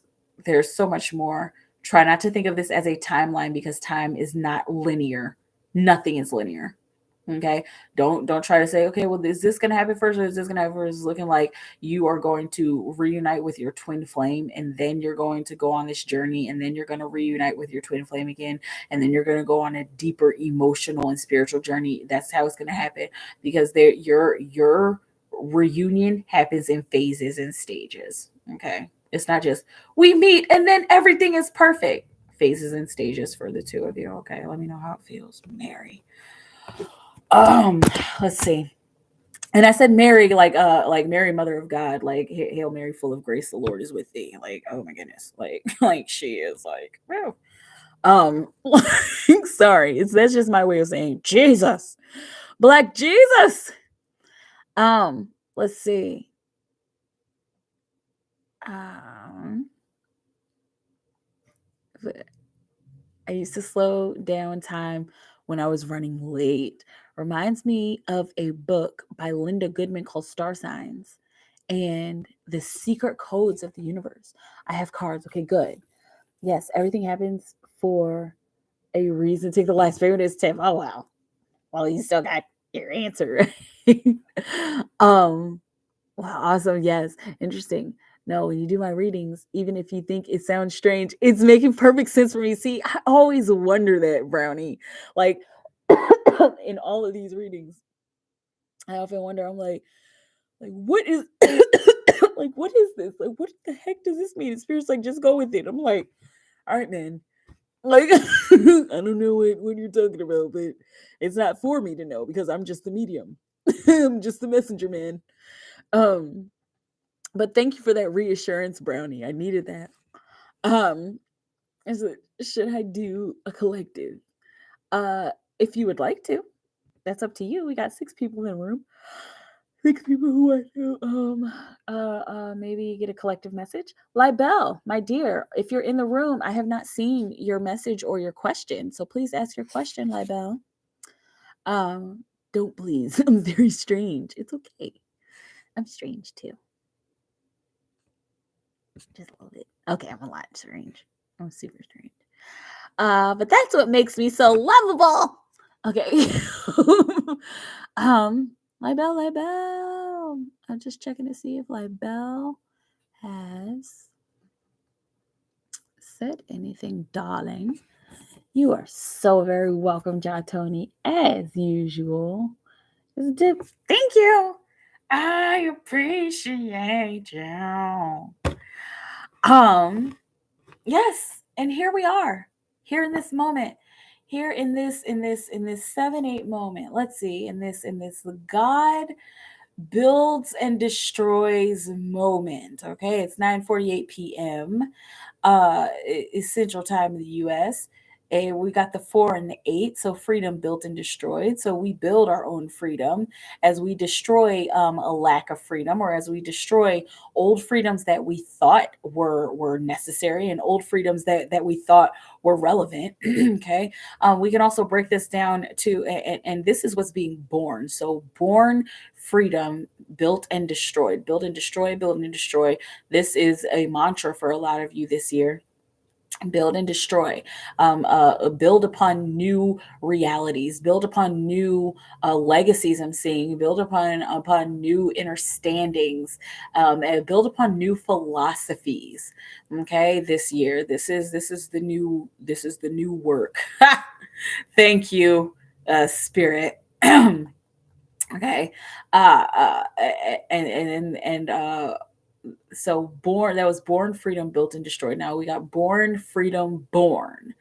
so much more. Try not to think of this as a timeline, because time is not linear. Nothing is linear. Okay, don't try to say, okay, well, is this gonna happen first, or is this gonna happen first? It's looking like you are going to reunite with your twin flame, and then you're going to go on this journey, and then you're going to reunite with your twin flame again, and then you're going to go on a deeper emotional and spiritual journey. That's how it's going to happen, because your reunion happens in phases and stages. Okay, it's not just we meet and then everything is perfect. Phases and stages for the two of you. Okay, let me know how it feels, Mary. um let's see. And I said Mary, like Mary, Mother of God, like Hail Mary, full of grace, the Lord is with thee. Like, oh my goodness, like like she is like, wow. Um, sorry, that's just my way of saying Jesus, Black Jesus. Let's see. Um, I used to slow down time when I was running late. Reminds me of a book by Linda Goodman called Star Signs and the Secret Codes of the Universe. I have cards. Okay, good. Yes, everything happens for a reason. Take the last favorite tip. Oh wow. Well, you still got your answer. um wow, awesome. Yes. Interesting. No, when you do my readings, even if you think it sounds strange, it's making perfect sense for me. See, I always wonder that, Brownie. Like in all of these readings, I often wonder, I'm like what is like what is this? Like what the heck does this mean? And Spirit's like, just go with it. I'm like, all right, man. Like I don't know what you're talking about, but it's not for me to know, because I'm just the medium. I'm just the messenger, man. Um, but thank you for that reassurance, Brownie. I needed that. Um, is it should I do a collective? Uh, if you would like to, that's up to you. We got 6 people in the room. 6 people who want to maybe get a collective message. Libel, my dear, if you're in the room, I have not seen your message or your question, so please ask your question, Libel. Don't please. I'm very strange. It's okay. I'm strange too. Just a little bit. Okay, I'm a lot strange. I'm super strange. But that's what makes me so lovable. Okay. Libel. I'm just checking to see if Libel has said anything, darling. You are so very welcome, Tony, as usual. Thank you. I appreciate you. Yes, and here we are, here in this moment, here in this 7-8 moment. Let's see, in this God builds and destroys moment. Okay, it's 9:48 p.m. Is Central Time in the U.S. And we got the 4 and the 8, so freedom built and destroyed. So we build our own freedom as we destroy a lack of freedom, or as we destroy old freedoms that we thought were necessary, and old freedoms that we thought were relevant. Okay, we can also break this down to, and this is what's being born. So born freedom, built and destroyed, build and destroy, build and destroy. This is a mantra for a lot of you this year. Build and destroy. Build upon new realities, build upon new legacies. I'm seeing build upon new understandings, and build upon new philosophies. Okay, this year, this is the new work. Thank you, Spirit. Okay, so born, that was born freedom, built and destroyed. Now we got born freedom, born.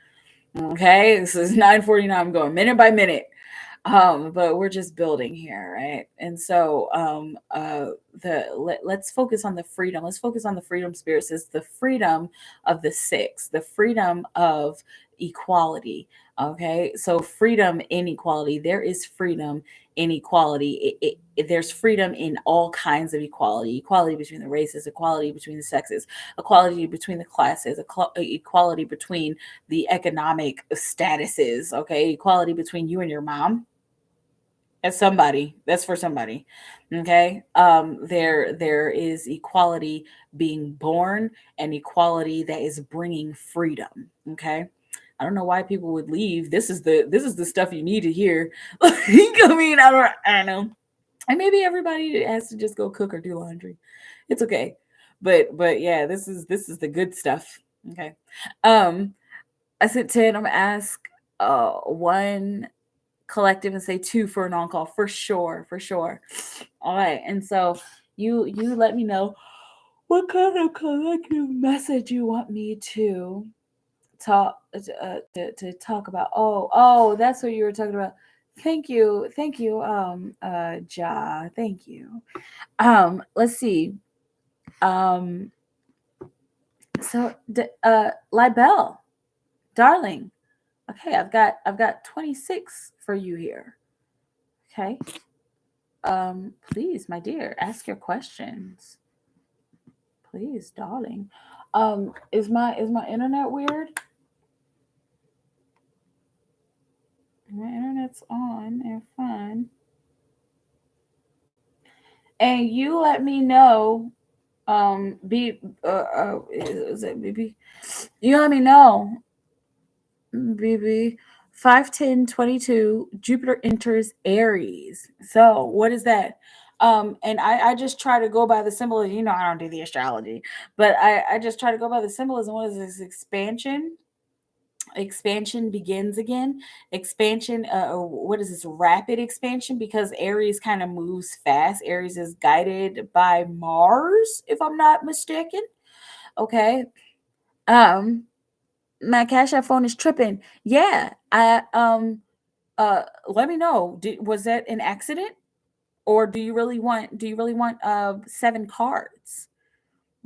Okay, this is 9:49. I'm going minute by minute. But we're just building here, right? And so let's focus on the freedom. Let's focus on the freedom. Spirit says the freedom of the 6, the freedom of equality. Okay, so freedom in equality. There is freedom in equality. There's freedom in all kinds of equality: equality between the races, equality between the sexes, equality between the classes, equality between the economic statuses. Okay, equality between you and your mom. As somebody, that's for somebody. Okay, there is equality being born, and equality that is bringing freedom. Okay, I don't know why people would leave. This is the stuff you need to hear. I mean, I don't know. And maybe everybody has to just go cook or do laundry. It's okay. But yeah, this is the good stuff. Okay. I said 10. I'm gonna ask 1 collective and say 2 for an on-call, for sure. All right. And so you let me know what kind of collective message you want me to talk to talk about. Oh, that's what you were talking about. Thank you, Ja, thank you. Let's see. So Libel, darling. Okay, I've got 26 for you here. Okay. Please, my dear, ask your questions. Please, darling. Is my internet weird? My internet's on and fine. And you let me know. Is it BB? You let me know. BB 5/10/22. Jupiter enters Aries. So what is that? And I just try to go by the symbolism. You know, I don't do the astrology, but I just try to go by the symbolism. What is this? Expansion begins again. Expansion, what is this? Rapid expansion, because Aries kind of moves fast. Aries is guided by Mars, if I'm not mistaken. Okay. My Cash App phone is tripping. Yeah. Let me know. Was that an accident? Or do you really want 7 cards?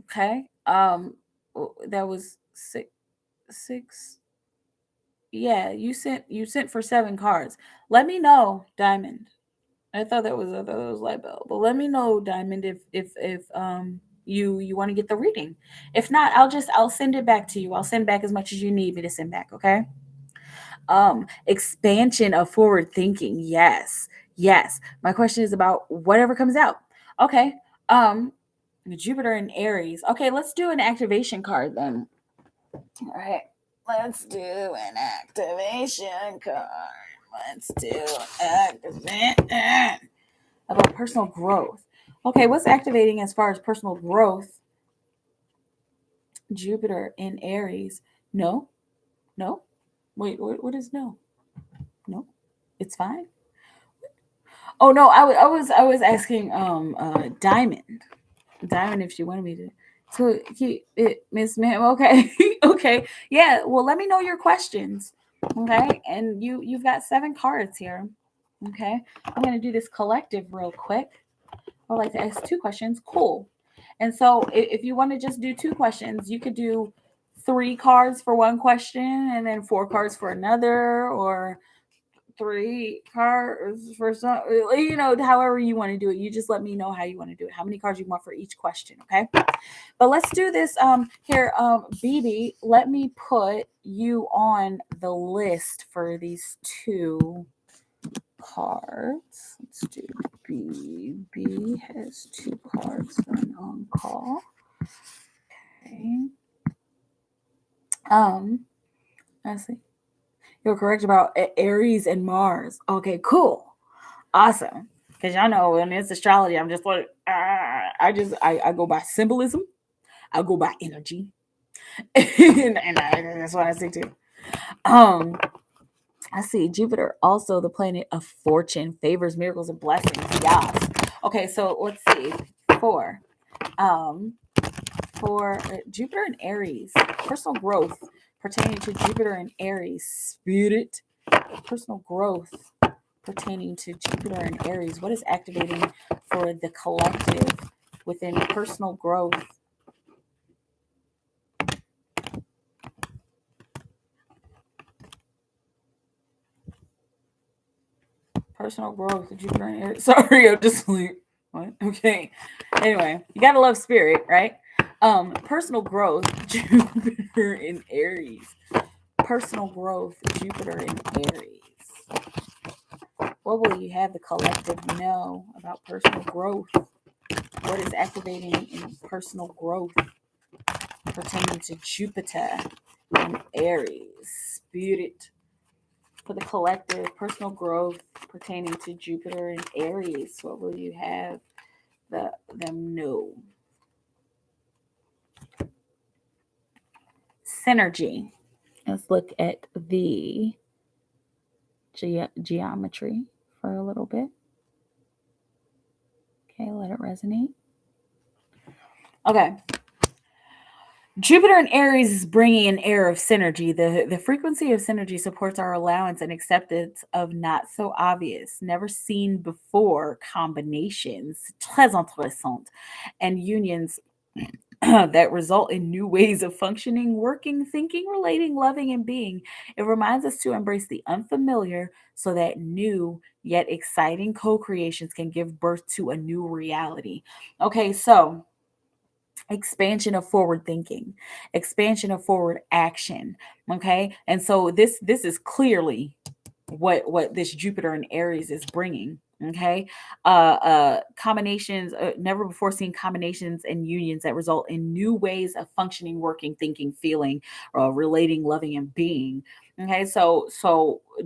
Okay. That was six. Yeah, you sent for 7 cards. Let me know, Diamond. I thought that was Libel, but let me know, Diamond, if you want to get the reading. If not, I'll send it back to you. I'll send back as much as you need me to send back. Okay. Expansion of forward thinking. Yes. My question is about whatever comes out. Okay. Jupiter and Aries. Okay, let's do an activation card then. All right. Let's do an activation card. Let's do an activation about personal growth. Okay, what's activating as far as personal growth? Jupiter in Aries. No. Wait, what is no? No, it's fine. Oh no, I was asking Diamond if she wanted me to. So Miss Ma'am. Okay, okay, yeah. Well, let me know your questions. Okay, and you've got 7 cards here. Okay, I'm gonna do this collective real quick. I'd like to ask 2 questions. Cool. And so if you want to just do 2 questions, you could do 3 cards for one question and then 4 cards for another, or 3 cards for some, however you want to do it. You just let me know how you want to do it, how many cards you want for each question. Okay. But let's do this. Here, BB, let me put you on the list for these 2 cards. Let's do BB has 2 cards for an on call. Okay. Let's see. You're correct about Aries and Mars. Okay, cool. Awesome. Because y'all know when it's astrology, I'm just like, I go by symbolism. I go by energy. and that's what I stick to. I see Jupiter, also the planet of fortune, favors, miracles, and blessings. Yes. Okay, so let's see. For Jupiter and Aries, personal growth pertaining to Jupiter and Aries, spirit, personal growth pertaining to Jupiter and Aries. What is activating for the collective within personal growth? Personal growth, Jupiter and Aries. Sorry, I'm just like, what? Okay. Anyway, you gotta love spirit, right? Personal growth, Jupiter in Aries. Personal growth, Jupiter in Aries. What will you have the collective know about personal growth? What is activating in personal growth pertaining to Jupiter and Aries? Spirit for the collective, personal growth pertaining to Jupiter and Aries. What will you have them know? Synergy. Let's look at the geometry for a little bit. Okay, let it resonate. Okay. Jupiter in Aries is bringing an air of synergy. The frequency of synergy supports our allowance and acceptance of not so obvious, never seen before combinations, très intéressant, and unions that result in new ways of functioning, working, thinking, relating, loving, and being. It reminds us to embrace the unfamiliar so that new yet exciting co-creations can give birth to a new reality. Okay, so expansion of forward thinking, expansion of forward action. Okay, and so this is clearly what this Jupiter in Aries is bringing. Okay, combinations, never before seen combinations and unions that result in new ways of functioning, working, thinking, feeling, relating, loving, and being. Okay, so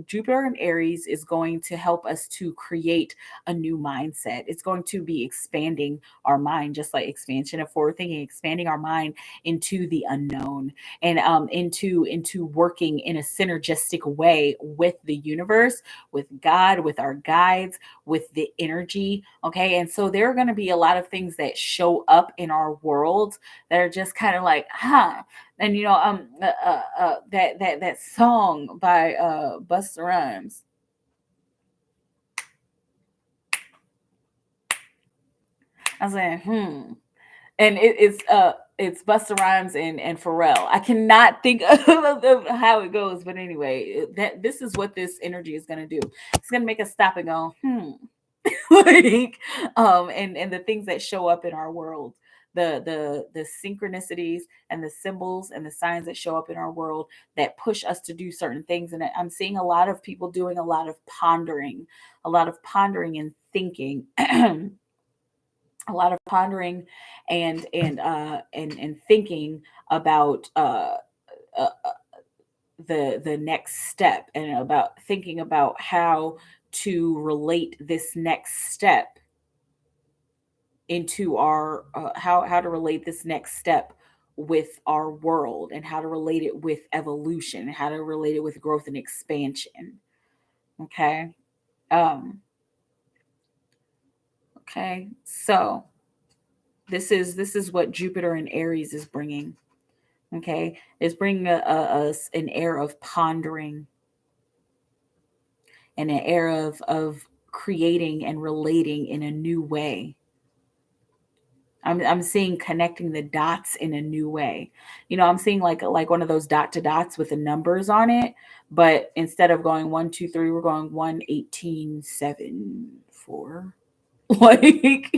Jupiter in Aries is going to help us to create a new mindset. It's going to be expanding our mind, just like expansion of forward thinking, expanding our mind into the unknown, and into working in a synergistic way with the universe, with God, with our guides, with the energy. Okay, and so there are going to be a lot of things that show up in our world that are just kind of like, and that song by Busta Rhymes. I was like, and it's Busta Rhymes and Pharrell. I cannot think of how it goes, but anyway, that this is what this energy is gonna do. It's gonna make us stop and go, like, and the things that show up in our world, the synchronicities and the symbols and the signs that show up in our world that push us to do certain things. And I'm seeing a lot of people doing a lot of pondering and thinking. A lot of pondering and thinking about uh, the next step, and about thinking about how to relate this next step into our how to relate this next step with our world, and how to relate it with evolution, and how to relate it with growth and expansion. Okay. um okay, so this is what Jupiter and Aries is bringing. Okay, it's bringing an air of pondering, and an air of creating and relating in a new way. I'm seeing connecting the dots in a new way. I'm seeing like one of those dot to dots with the numbers on it, but instead of going 1, 2, 3, we're going 1, 18, 7, 4. Like,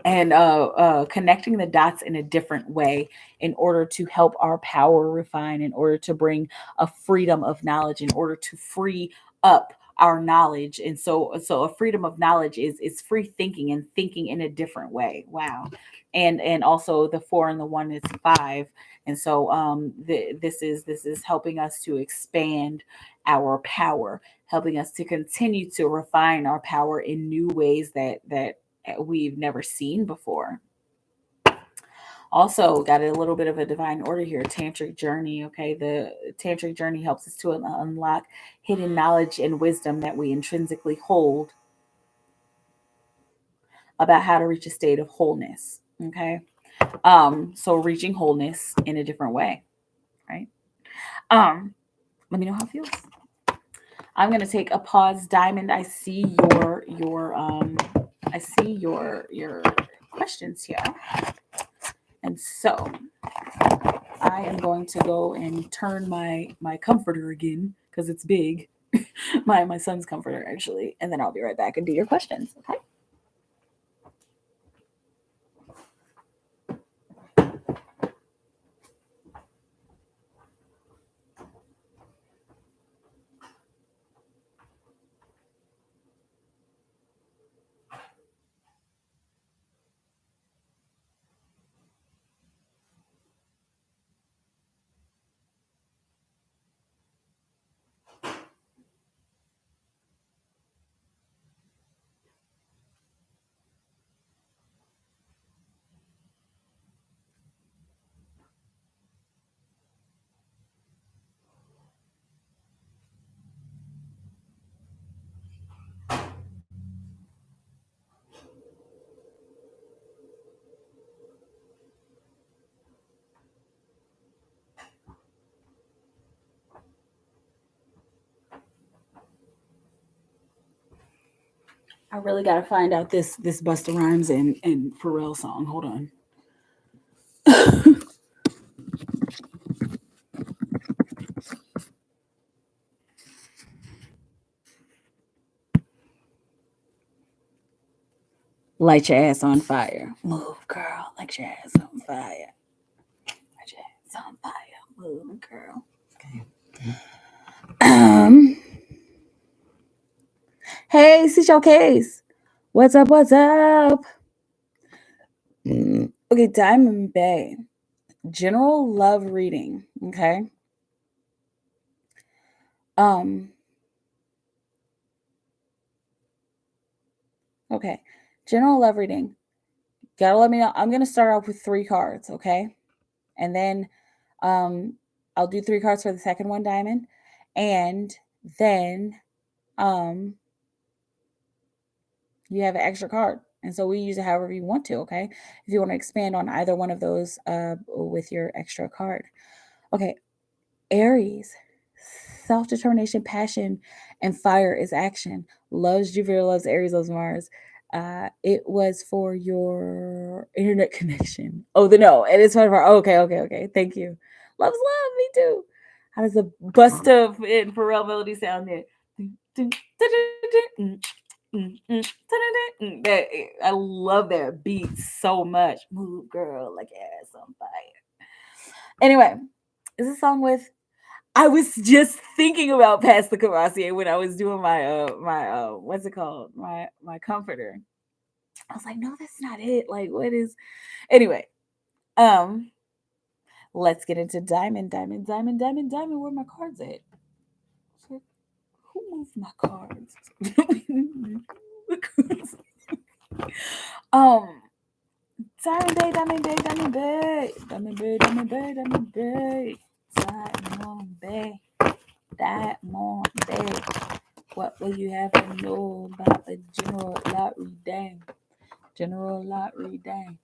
and connecting the dots in a different way, in order to help our power refine, in order to bring a freedom of knowledge, in order to free up our knowledge. And so a freedom of knowledge is free thinking, and thinking in a different way. Wow. And also the 4 and the 1 is 5. And so this is helping us to expand our power, helping us to continue to refine our power in new ways that we've never seen before. Also, got a little bit of a divine order here, Tantric Journey. Okay, the Tantric Journey helps us to unlock hidden knowledge and wisdom that we intrinsically hold about how to reach a state of wholeness. Okay, so reaching wholeness in a different way, right? Let me know how it feels. I'm gonna take a pause, Diamond. I see your questions here. And so I am going to go and turn my comforter again, because it's big. my son's comforter, actually, and then I'll be right back and do your questions. Okay. I really gotta find out this Busta Rhymes and Pharrell song. Hold on. Light your ass on fire. Move, girl. Light your ass on fire. Light your ass on fire. Move, girl. Okay. Hey, Seashell Case. What's up? What's up? Okay, Diamond Bay. General love reading. Okay. Okay. General love reading. Gotta let me know. I'm gonna start off with 3 cards, okay? And then I'll do 3 cards for the second one, Diamond. And then you have an extra card. And so we use it however you want to, okay? If you want to expand on either one of those with your extra card. Okay. Aries. Self-determination, passion, and fire is action. Loves Jupiter, loves Aries, loves Mars. It was for your internet connection. Oh, no. It is for okay. Thank you. Loves love. Me too. How does the bust of in Pharrell melody sound there? I love that beat so much. Move, girl, like ass on fire. Anyway, is this song with? I was just thinking about Pass the Cavassier when I was doing my what's it called? My comforter. I was like, no, that's not it. Like, what is? Anyway, let's get into diamond. Where are my cards at? Who moved my cards? Diamond Bay. What will you have to know about the general lottery dang?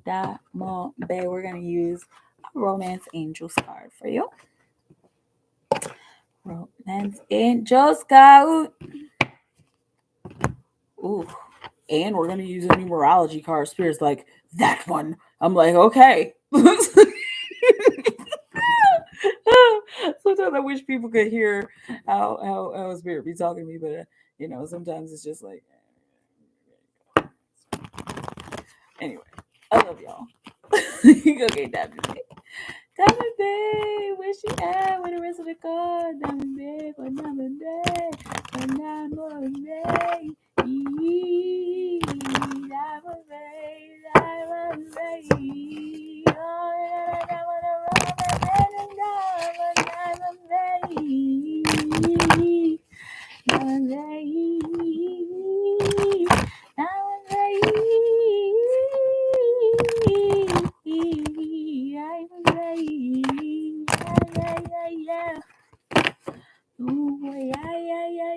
Diamond Bay. We're going to use a Romance Angels card for you. Romance Angels card. Ooh. And we're going to use a numerology card. Spirit's like, that one. I'm like, okay. Sometimes I wish people could hear how Spirit be talking to me, but sometimes it's just like, anyway, I love y'all. Okay, Diamond Bay. Diamond Bay, where she at with the rest of the cards? Diamond Bay, for Diamond Bay, for Diamond Bay. Diamond Bay, Diamond Bay. Oh, I wanna run Diamond Bay. Diamond Bay. Diamond Bay.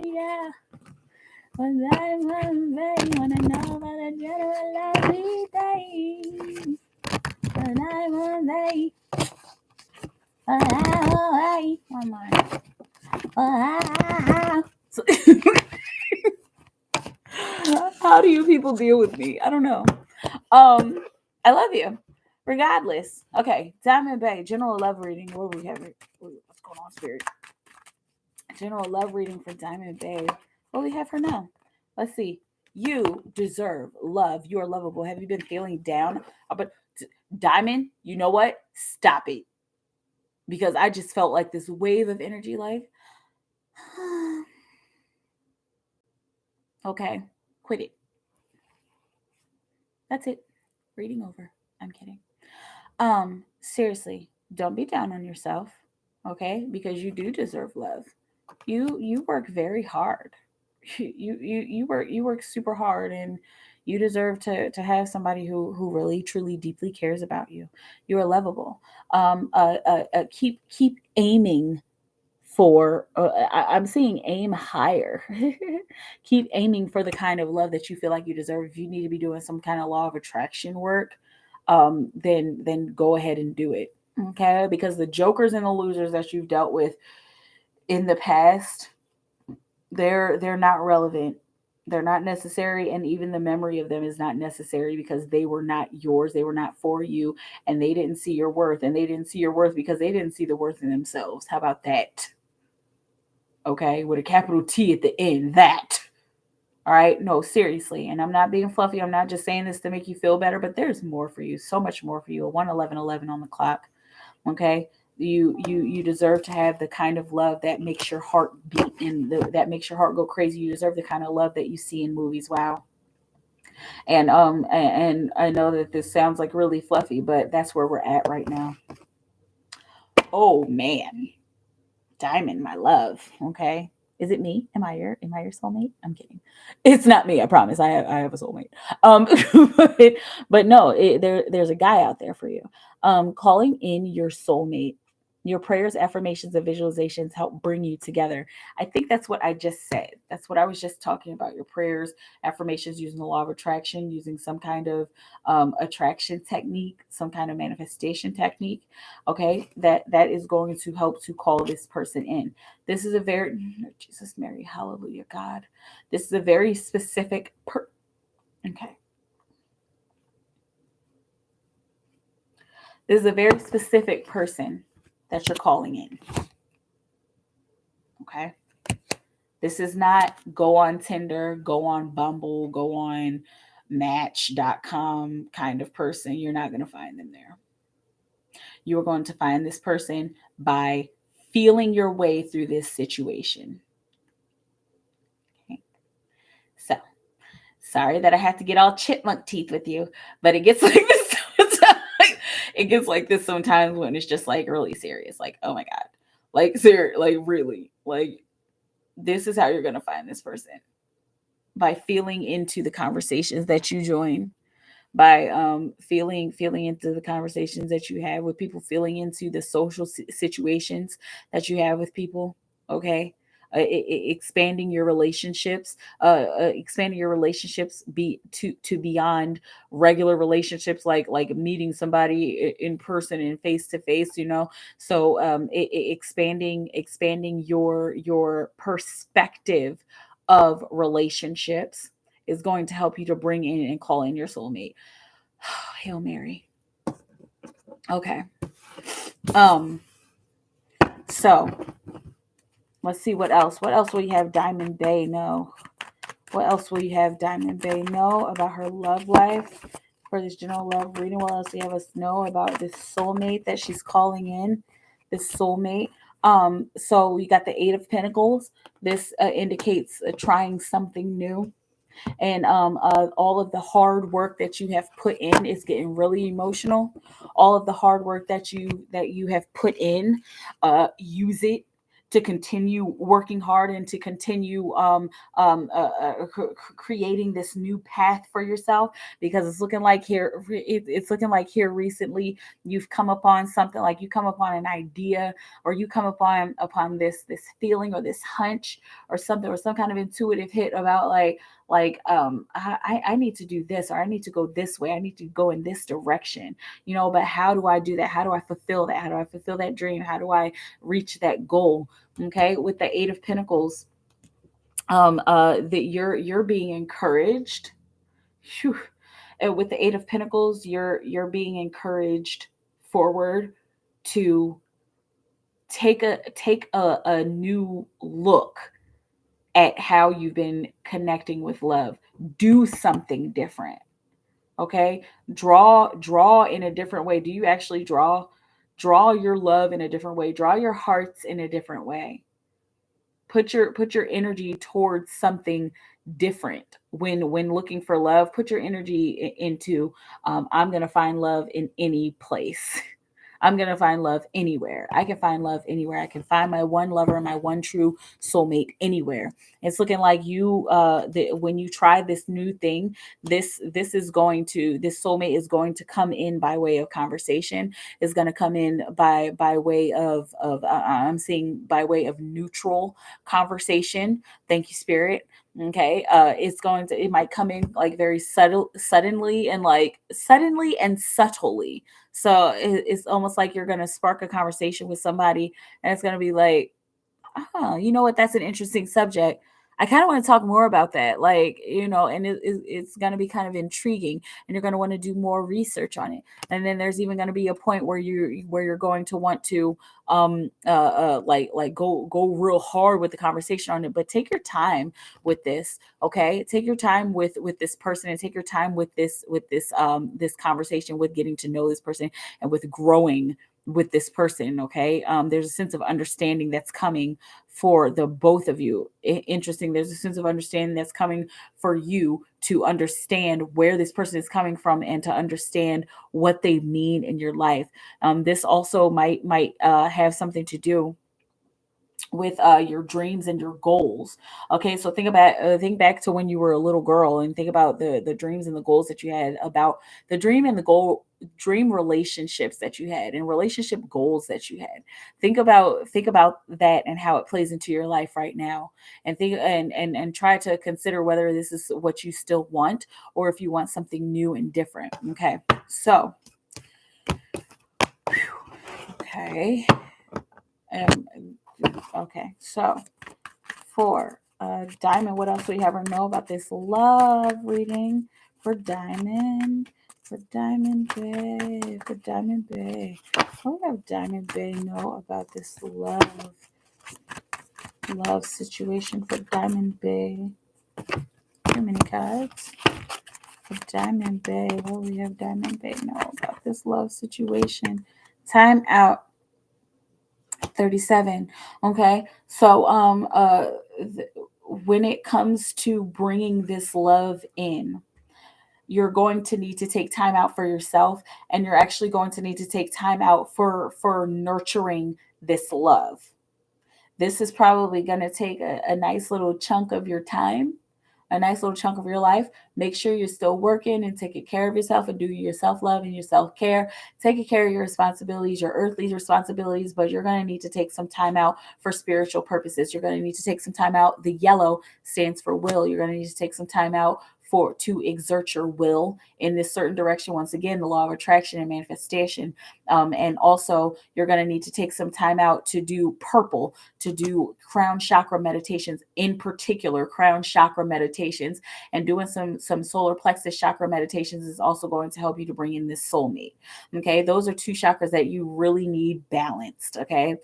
Yeah. When I'm ready, wanna know about the general lottery day. When I'm ready, one more. How do you people deal with me? I don't know. I love you. Regardless. Okay, Diamond Bay, general love reading. What do we have? What's going on, Spirit? General love reading for Diamond Bay. What do we have for now? Let's see. You deserve love. You are lovable. Have you been feeling down? But Diamond, you know what? Stop it. Because I just felt like this wave of energy, like, okay, quit it. That's it. Reading over. I'm kidding. Seriously, don't be down on yourself, okay? Because you do deserve love. You work very hard. You work super hard, and you deserve to have somebody who really truly deeply cares about you. You are lovable. Keep aiming for I'm seeing aim higher. Keep aiming for the kind of love that you feel like you deserve. If you need to be doing some kind of law of attraction work, then go ahead and do it. Okay, because the jokers and the losers that you've dealt with in the past, they're not relevant. They're not necessary, and even the memory of them is not necessary because they were not yours. They were not for you, and they didn't see your worth. And they didn't see your worth because they didn't see the worth in themselves. How about that? Okay, with a capital T at the end. That. All right, no, seriously. And I'm not being fluffy. I'm not just saying this to make you feel better, but there's more for you. So much more for you. A 11111 on the clock. Okay, you deserve to have the kind of love that makes your heart beat and that makes your heart go crazy. You deserve the kind of love that you see in movies. Wow. And I know that this sounds like really fluffy, but that's where we're at right now. Oh man, Diamond, my love. Okay, is it me? Am I your soulmate? I'm kidding. It's not me. I promise. I have a soulmate. But no, there's a guy out there for you. Calling in your soulmate. Your prayers, affirmations, and visualizations help bring you together. I think that's what I just said. That's what I was just talking about. Your prayers, affirmations, using the law of attraction, using some kind of attraction technique, some kind of manifestation technique. Okay, that is going to help to call this person in. This is a very Jesus, Mary, hallelujah, God. This is a very specific okay. This is a very specific person that you're calling in. Okay. This is not go on Tinder, go on Bumble, go on Match.com kind of person. You're not going to find them there. You are going to find this person by feeling your way through this situation. Okay. So, sorry that I have to get all chipmunk teeth with you, but it gets like this. it gets like this sometimes when it's just like really serious. Like, oh my God. Like, serious, like really. Like, this is how you're gonna find this person. By feeling into the conversations that you join, by feeling into the conversations that you have with people, feeling into the social situations that you have with people. Okay. Expanding your relationships, expanding your relationships be to beyond regular relationships, like meeting somebody in person and face to face, so expanding your perspective of relationships is going to help you to bring in and call in your soulmate. Hail Mary. Okay. Um, so let's see what else. What else will you have Diamond Bay know? What else will you have Diamond Bay know about her love life for this general love reading? What else do you have us know about this soulmate that she's calling in? This soulmate. So we got the Eight of Pentacles. This indicates trying something new. And all of the hard work that you have put in is getting really emotional. All of the hard work that you have put in, use it to continue working hard and to continue creating this new path for yourself, because it's looking like it's looking like here recently you've come upon something, like you come upon an idea, or you come upon this feeling or this hunch or something, or some kind of intuitive hit about I need to do this, or I need to go this way, I need to go in this direction, but how do I do that? How do I fulfill that? How do I fulfill that dream? How do I reach that goal? Okay, with the Eight of Pentacles, that you're being encouraged. Whew. And with the Eight of Pentacles, you're being encouraged forward to take a new look at how you've been connecting with love. Do something different. Okay? Draw in a different way. Do you actually draw your love in a different way? Draw your hearts in a different way. Put your energy towards something different when looking for love. Put your energy into I'm going to find love in any place. I'm going to find love anywhere. I can find love anywhere. I can find my one lover, my one true soulmate anywhere. It's looking like when you try this new thing, this soulmate is going to come in by way of conversation, is going to come in by way of I'm seeing by way of neutral conversation. Thank you, Spirit. Okay. It might come in like very suddenly and subtly. So it's almost like you're going to spark a conversation with somebody, and it's going to be like, you know what? That's an interesting subject. I kind of want to talk more about that. And it's going to be kind of intriguing, and you're going to want to do more research on it. And then there's even going to be a point where you're going to want to go real hard with the conversation on it. But take your time with this. Okay, take your time with this person, and take your time with this conversation, with getting to know this person, and with growing with this person. Okay, there's a sense of understanding that's coming for the both of you. Interesting, there's a sense of understanding that's coming for you to understand where this person is coming from, and to understand what they mean in your life. This also might have something to do with your dreams and your goals. Okay, so think back to when you were a little girl, and think about the dreams and the goals that you had, about the dream relationships that you had, and relationship goals that you had. Think about that, and how it plays into your life right now, and think and try to consider whether this is what you still want, or if you want something new and different. Okay, so okay. Okay, so for Diamond, what else do we have her know about this love reading for Diamond? For Diamond Bay. What do Diamond Bay know about this love situation for Diamond Bay? Too many cards. For Diamond Bay, what do we have Diamond Bay know about this love situation? Time out. 37. Okay, so when it comes to bringing this love in, you're going to need to take time out for yourself, and you're actually going to need to take time out for nurturing this love. This is probably going to take a nice little chunk of your time, a nice little chunk of your life. Make sure you're still working and taking care of yourself and doing your self-love and your self-care, taking care of your responsibilities, your earthly responsibilities, but you're going to need to take some time out for spiritual purposes. You're going to need to take some time out. The yellow stands for will. You're going to need to take some time out to exert your will in this certain direction. Once again, the law of attraction and manifestation. And also, you're going to need to take some time out to do purple, to do crown chakra meditations, in particular crown chakra meditations, and doing some solar plexus chakra meditations is also going to help you to bring in this soulmate. Okay, those are two chakras that you really need balanced. Okay,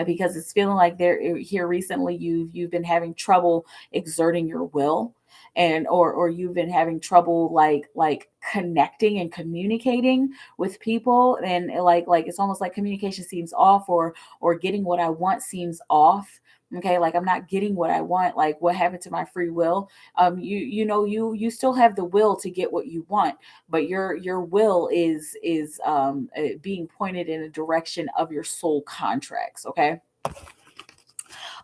because it's feeling like they're here recently. You've been having trouble exerting your will, and or you've been having trouble like connecting and communicating with people, and like it's almost like communication seems off, or getting what I want seems off. Okay, like I'm not getting what I want. Like, what happened to my free will? You still have the will to get what you want, but your will is being pointed in a direction of your soul contracts. Okay.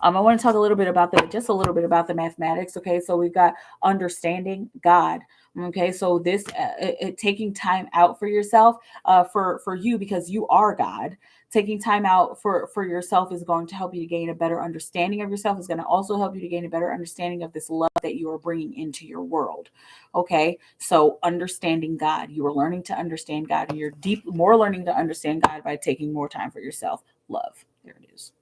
I want to talk a little bit about just a little bit about the mathematics. Okay, so we've got understanding God. Okay, so this taking time out for yourself, for you, because you are God. Taking time out for yourself is going to help you to gain a better understanding of yourself. Is going to also help you to gain a better understanding of this love that you are bringing into your world. Okay, so understanding God, you are learning to understand God, and you're more learning to understand God by taking more time for yourself. Love, there it is.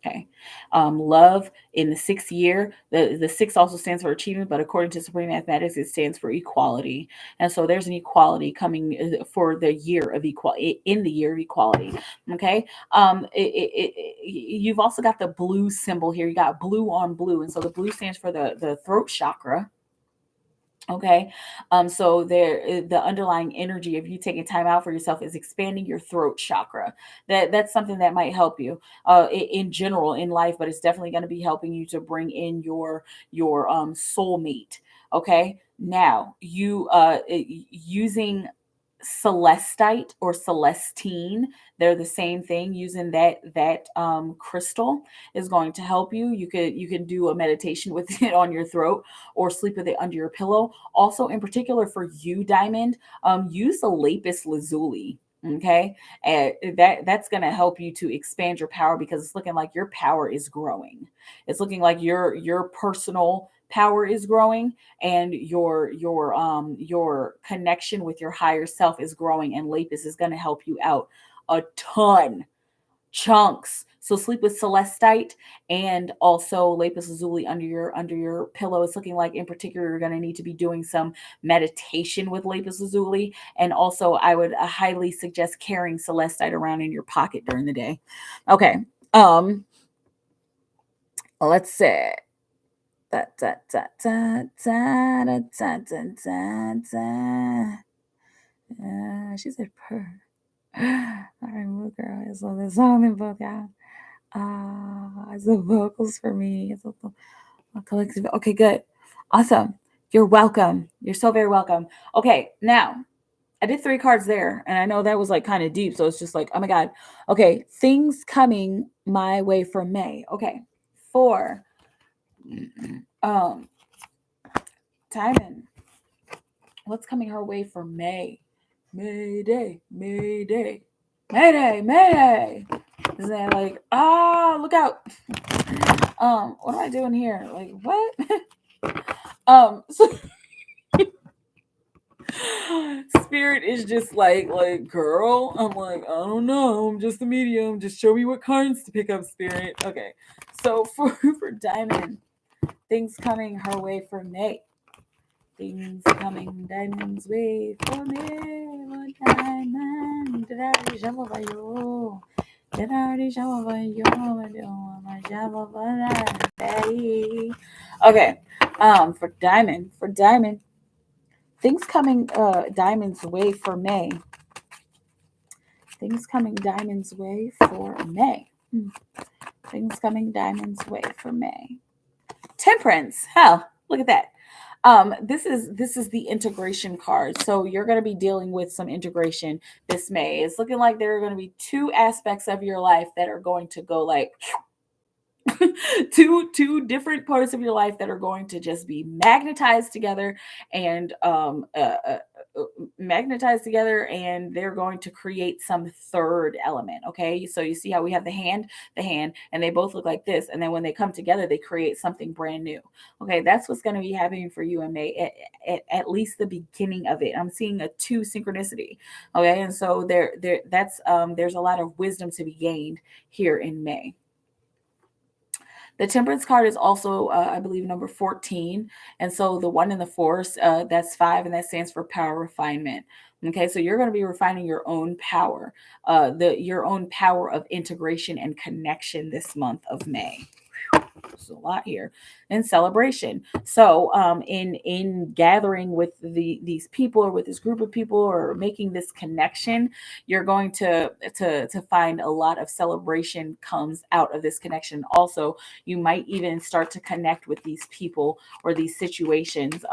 Okay. Love in the 6th year, the 6 also stands for achievement, but according to Supreme Mathematics, it stands for equality. And so there's an equality coming for the year of equality, in the year of equality. Okay. You've also got the blue symbol here. You got blue on blue. And so the blue stands for the throat chakra. Okay. So the underlying energy of you taking time out for yourself is expanding your throat chakra. That's something that might help you in general in life, but it's definitely going to be helping you to bring in your soulmate. Okay. Now you using celestite or celestine, they're the same thing. Using that crystal is going to help you. You can do a meditation with it on your throat, or sleep with it under your pillow. Also, in particular for you, Diamond, use the lapis lazuli. Okay, and that's going to help you to expand your power, because it's looking like your power is growing. It's looking like your personal power is growing, and your connection with your higher self is growing, and lapis is going to help you out a ton. Chunks. So sleep with celestite and also lapis lazuli under your pillow. It's looking like in particular you're going to need to be doing some meditation with lapis lazuli, and also I would highly suggest carrying celestite around in your pocket during the day. Okay. Let's see. Da, da, da, da, da, da, da, da, da. She said purr. All right, move, girl. It's on the song in both, y'all. It's the vocals for me. It's a collective. Okay, good. Awesome. You're welcome. You're so very welcome. Okay, now I did 3 cards there, and I know that was like kind of deep, so it's just like, oh my God. Okay, things coming my way for May. Okay, for Timon, what's coming her way for May? Mayday, Mayday, Mayday, Mayday. Is that like, look out? What am I doing here? Like, what? So Spirit is just like, girl, I'm like, I don't know. I'm just a medium. Just show me what cards to pick up, Spirit. Okay. So for Diamond, things coming her way for May. Things coming Diamond's way for me. Diamond, did I already jump over you? Did I already jump over you? Okay. For Diamond, things coming Diamond's way for May. Things coming Diamond's way for May. Things coming Diamond's way for May. Temperance. Hell, look at that. This is the integration card. So you're going to be dealing with some integration this May. It's looking like there are going to be two aspects of your life that are going to go like two different parts of your life that are going to just be magnetized together and magnetized together, and they're going to create some third element. Okay, so you see how we have the hand, and they both look like this, and then when they come together they create something brand new. Okay, that's what's going to be happening for you in May, at least the beginning of it. I'm seeing a two synchronicity. Okay, and so there's a lot of wisdom to be gained here in May. The Temperance card is also, I believe, number 14. And so the one in the force, that's 5, and that stands for power refinement. Okay, so you're going to be refining your own power, your own power of integration and connection this month of May. There's a lot here. And celebration. So in gathering with these people, or with this group of people, or making this connection, you're going to find a lot of celebration comes out of this connection. Also, you might even start to connect with these people or these situations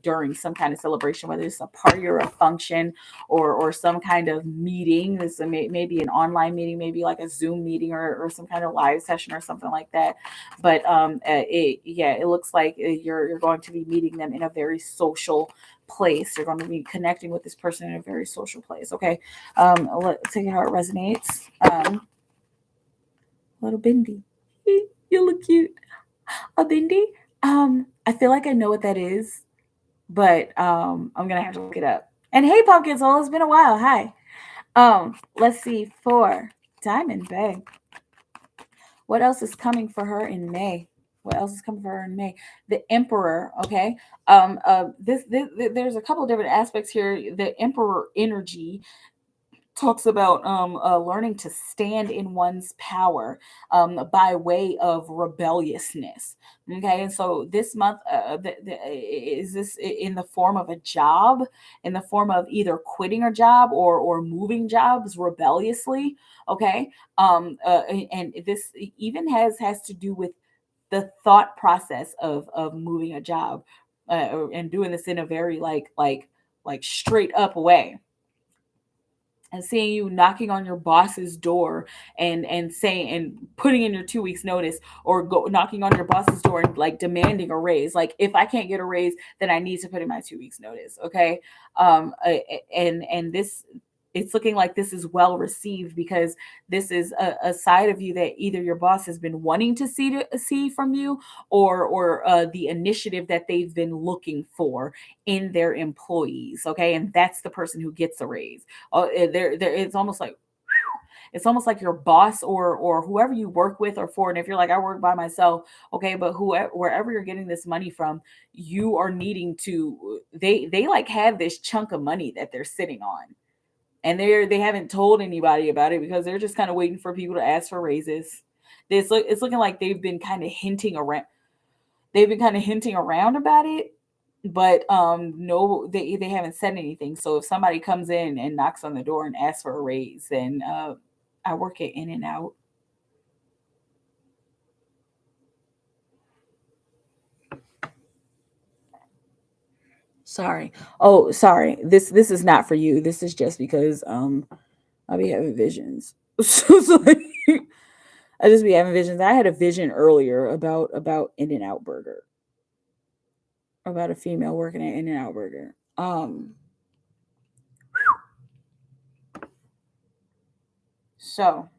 during some kind of celebration, whether it's a party or a function, or some kind of meeting. This maybe an online meeting, maybe like a Zoom meeting, or some kind of live session or something like that. But it looks like you're going to be meeting them in a very social place. You're going to be connecting with this person in a very social place. Okay, let's see how it resonates. Little Bindi, you look cute. A Bindi. I feel like I know what that is, but I'm gonna have to look it up. And hey, Pumpkin Soul, it's been a while. Hi. Let's see for Diamond Bay. What else is coming for her in May? What else is coming for her in May? The Emperor. Okay. This there's a couple of different aspects here. The Emperor energy talks about learning to stand in one's power by way of rebelliousness. Okay, and so this month, is this in the form of a job, in the form of either quitting a job or moving jobs rebelliously? Okay, and this even has to do with the thought process of moving a job, and doing this in a very like straight up way, and seeing you knocking on your boss's door and saying and putting in your 2 weeks notice, or go knocking on your boss's door and like demanding a raise. Like, if I can't get a raise, then I need to put in my 2 weeks notice. Okay. And this, it's looking like this is well received, because this is a side of you that either your boss has been wanting to see from you, or the initiative that they've been looking for in their employees. Okay, and that's the person who gets a raise. It's almost like, your boss or whoever you work with or for. And if you're like, I work by myself, okay, but wherever you're getting this money from, you are needing to, they like have this chunk of money that they're sitting on, and they haven't told anybody about it, because they're just kind of waiting for people to ask for raises. It's looking like they've been kind of hinting around. They've been kind of hinting around about it, but no, they haven't said anything. So if somebody comes in and knocks on the door and asks for a raise, then I work it in and out. Sorry. Oh, sorry. This is not for you. This is just because I'll be having visions. So it's like, I just be having visions. I had a vision earlier about In-N-Out Burger, about a female working at In-N-Out Burger. So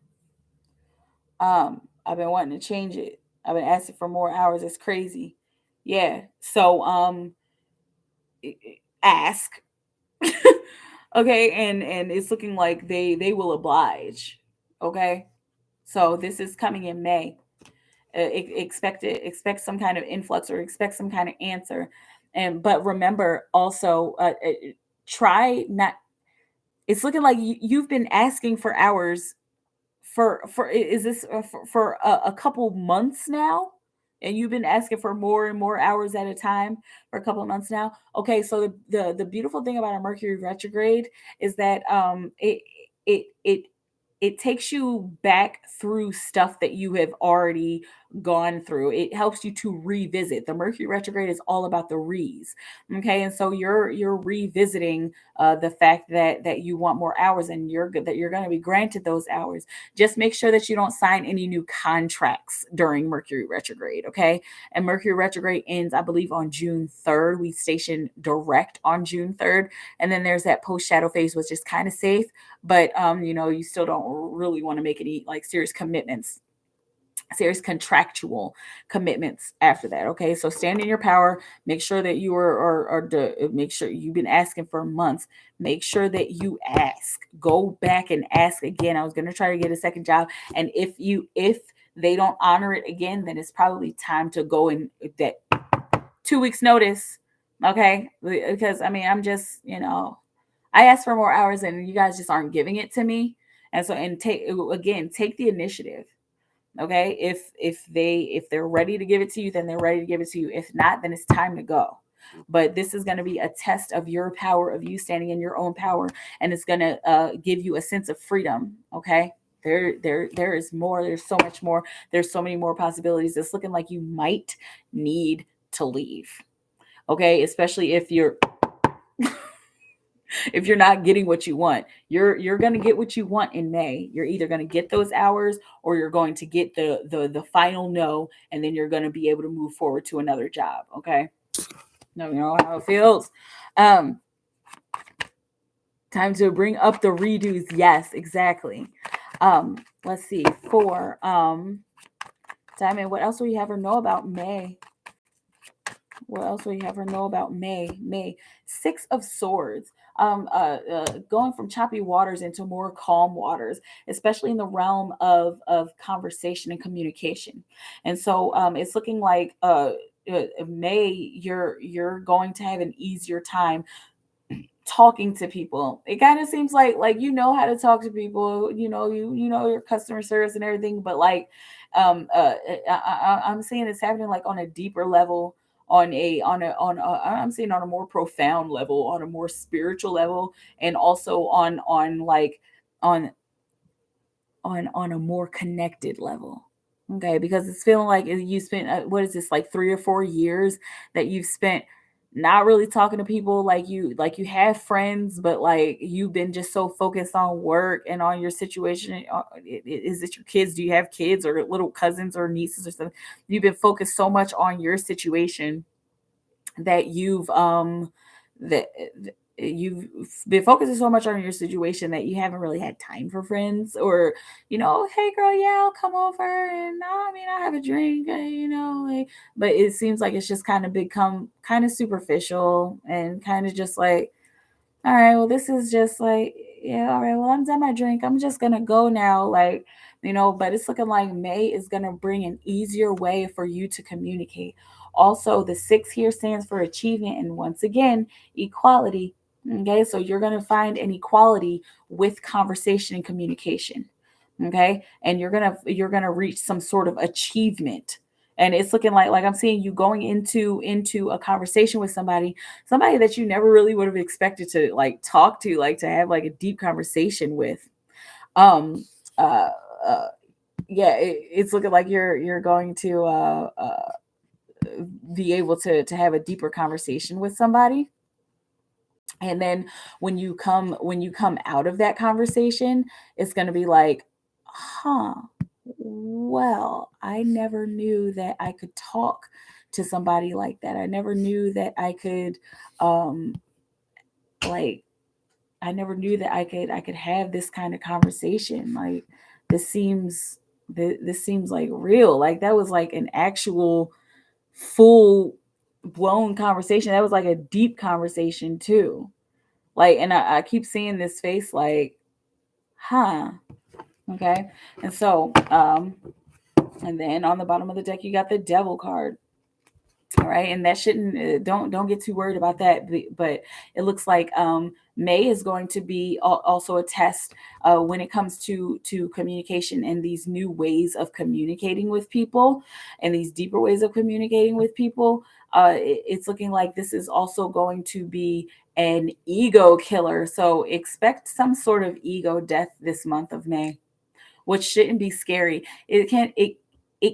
I've been wanting to change it. I've been asking for more hours. It's crazy. Yeah. So ask. Okay, and it's looking like they will oblige. Okay. So this is coming in May. Expect some kind of influx, or expect some kind of answer. And but remember also, try not, it's looking like you've been asking for hours for is this for a couple months now, and you've been asking for more and more hours at a time for a couple of months now. Okay, so the beautiful thing about a Mercury retrograde is that it it takes you back through stuff that you have already gone through. It helps you to revisit. The Mercury retrograde is all about the re's. Okay, and so you're revisiting the fact that you want more hours, and you're good that you're going to be granted those hours. Just make sure that you don't sign any new contracts during Mercury retrograde. Okay, and Mercury retrograde ends, I believe, on June 3rd. We station direct on June 3rd, and then there's that post shadow phase, which is kind of safe, but you still don't really want to make any like serious commitments, serious contractual commitments after that. Okay, so stand in your power. Make sure that you make sure you've been asking for months. Make sure that you ask. Go back and ask again. I was going to try to get a second job, and if they don't honor it again, then it's probably time to go in that 2 weeks notice. Okay, because I mean, I'm just, I asked for more hours and you guys just aren't giving it to me. And so, and take the initiative. Okay, if they're ready to give it to you, then they're ready to give it to you. If not, then it's time to go. But this is going to be a test of your power, of you standing in your own power, and it's going to give you a sense of freedom. Okay, there is more. There's so much more. There's so many more possibilities. It's looking like you might need to leave. Okay, especially if you're not getting what you want. You're going to get what you want in May. You're either going to get those hours, or you're going to get the final no, and then you're going to be able to move forward to another job. Okay, no, you know how it feels. Time to bring up the redos. Yes, exactly. Let's see. For Diamond, what else do we have or know about May? What else do we have or know about May? May, 6 of Swords. Going from choppy waters into more calm waters, especially in the realm of conversation and communication. And so it's looking like May, you're going to have an easier time talking to people. It kind of seems like you know how to talk to people, you know your customer service and everything, but like I'm seeing it's happening like on a deeper level, I'm seeing on a more profound level, on a more spiritual level, and also on like on a more connected level. Okay, because it's feeling like you spent what is this, like 3 or 4 years that you've spent not really talking to people, like you have friends, but like you've been just so focused on work and on your situation. Is it your kids? Do you have kids or little cousins or nieces or something? You've been focused so much on your situation that that you've been focusing so much on your situation that you haven't really had time for friends, or hey girl, yeah, I'll come over, and I mean, I have a drink, like, but it seems like it's just kind of become kind of superficial and kind of just like, all right, well, this is just like, yeah, all right, well, I'm done my drink, I'm just gonna go now, like, but it's looking like May is gonna bring an easier way for you to communicate. Also, the 6 here stands for achievement, and once again, equality. Okay, so you're gonna find an equality with conversation and communication. Okay, and you're gonna reach some sort of achievement. And it's looking like I'm seeing you going into a conversation with somebody that you never really would have expected to like talk to, like to have like a deep conversation with. Um, uh, uh yeah, it's looking like you're going to be able to have a deeper conversation with somebody. And then when you come out of that conversation, it's going to be like, huh, well, I never knew that I could talk to somebody like that. I never knew that I could like I never knew that I could have this kind of conversation. Like, this seems this seems like real. Like, that was like an actual full blown conversation. That was like a deep conversation too. Like, and I keep seeing this face like, huh. Okay. And so, and then on the bottom of the deck, you got the Devil card. All right, and that shouldn't don't get too worried about that. But it looks like May is going to be also a test when it comes to communication and these new ways of communicating with people, and these deeper ways of communicating with people. It's looking like this is also going to be an ego killer. So expect some sort of ego death this month of May. which shouldn't be scary. It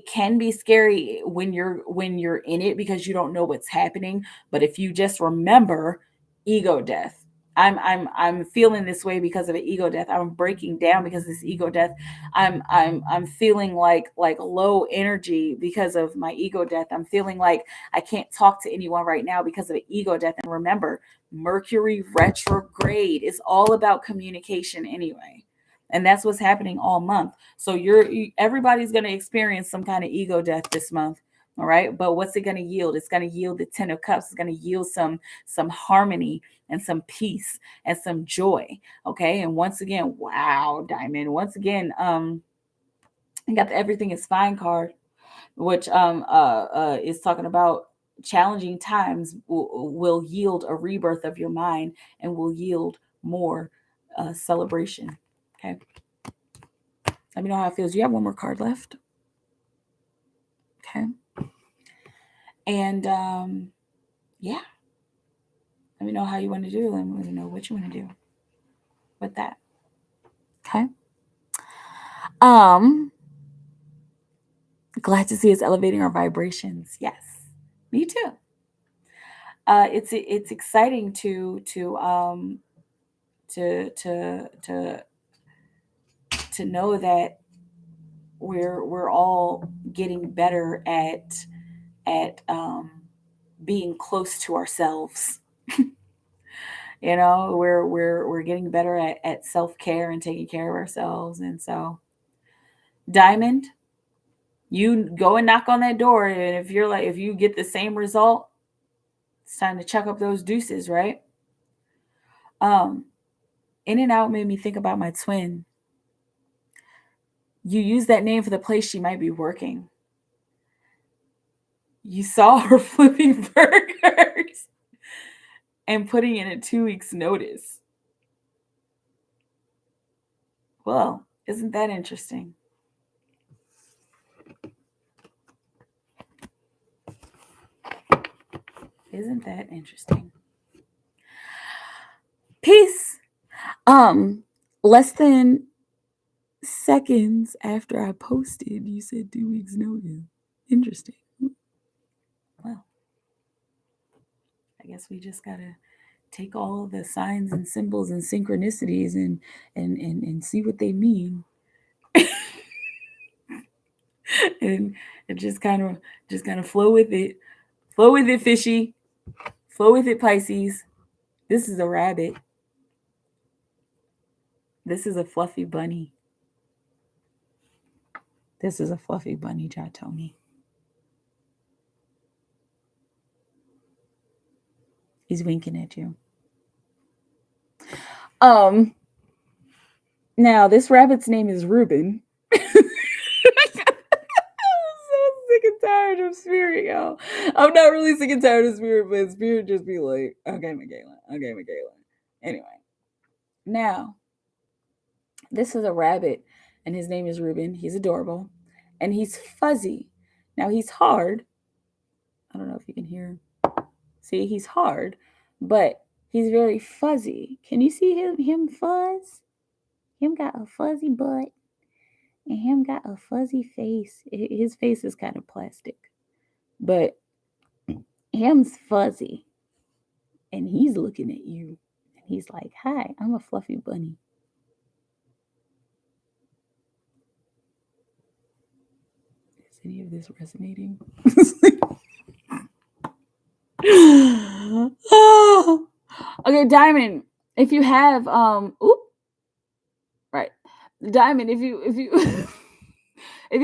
can be scary when you're in it because you don't know what's happening. But if you just remember ego death, I'm feeling this way because of an ego death. I'm breaking down because of this ego death. I'm feeling like low energy because of my ego death. I'm feeling like I can't talk to anyone right now because of an ego death. And remember, Mercury retrograde is all about communication anyway. And that's what's happening all month. So everybody's going to experience some kind of ego death this month. All right. But what's it going to yield? It's going to yield the 10 of cups. It's going to yield some harmony and some peace and some joy. Okay. And once again, wow, Diamond. Once again, I got the everything is fine card, which is talking about challenging times will yield a rebirth of your mind and will yield more celebration. Okay. Let me know how it feels. Do you have one more card left? Okay. And yeah. Let me know how you want to do. Let me know what you want to do with that. Okay. Glad to see us elevating our vibrations. Yes. Me too. It's exciting to know that we're all getting better at being close to ourselves. You know, we're getting better at self-care and taking care of ourselves. And so, Diamond, you go and knock on that door, and if you get the same result, it's time to chuck up those deuces, right? In and Out made me think about my twin. You use that name for the place she might be working. You saw her flipping burgers and putting in a 2 weeks notice. Well, isn't that interesting? Isn't that interesting? Peace. Less than seconds after I posted, you said 2 weeks notice. Interesting. Well, I guess we just gotta take all the signs and symbols and synchronicities and see what they mean. and just kind of flow with it. Flow with it, fishy. Flow with it, Pisces. This is a rabbit. This is a fluffy bunny. This is a fluffy bunny, Jatomi. He's winking at you. Now this rabbit's name is Reuben. I'm so sick and tired of Spirit, y'all. I'm not really sick and tired of Spirit, but Spirit just be like, okay, Mikaela. Anyway, now this is a rabbit, and his name is Reuben. He's adorable, and he's fuzzy. Now he's hard. I don't know if you can hear. See, he's hard, but he's very fuzzy. Can you see him fuzz? Him got a fuzzy butt, and him got a fuzzy face. His face is kind of plastic, but him's fuzzy, and he's looking at you, and he's like, "Hi, I'm a fluffy bunny." Is any of this resonating? Oh. Okay, Diamond, if you have right, Diamond, if you if you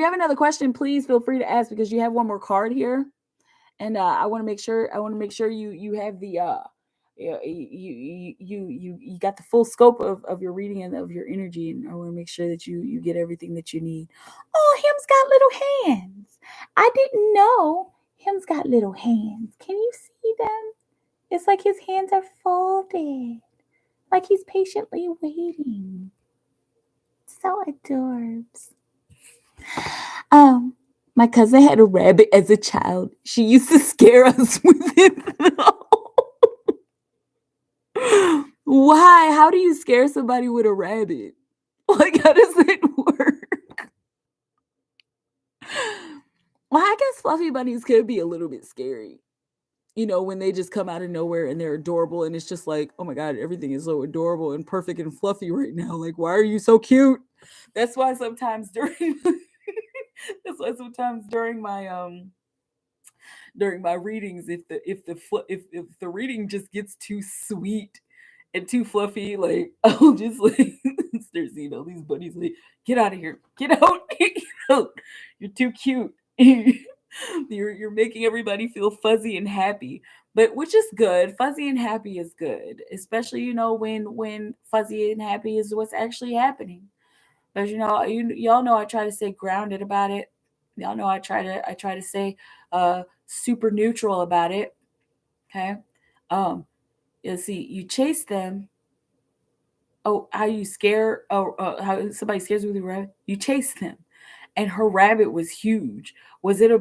have another question, please feel free to ask, because you have one more card here, and I want to make sure you have the you got the full scope of your reading and of your energy, and I want to make sure that you get everything that you need. Oh, him's got little hands. I didn't know him's got little hands. Can you see them? It's like his hands are folded, like he's patiently waiting. So adorbs. My cousin had a rabbit as a child. She used to scare us with it. Why? How do you scare somebody with a rabbit? Like, how does it work? Well, I guess fluffy bunnies could be a little bit scary. You know, when they just come out of nowhere and they're adorable, and it's just like, oh my God, everything is so adorable and perfect and fluffy right now. Like, why are you so cute? That's why sometimes during my readings, if the reading just gets too sweet and too fluffy, like I'll just like start seeing all these bunnies like, get out of here, get out, get out. You're too cute. You're making everybody feel fuzzy and happy, but which is good. Fuzzy and happy is good, especially when fuzzy and happy is what's actually happening. Because y'all know I try to stay grounded about it. Y'all know I try to stay super neutral about it. Okay. You see, you chase them. Oh, how you scare? Oh, how somebody scares with a rabbit? You chase them, and her rabbit was huge. Was it a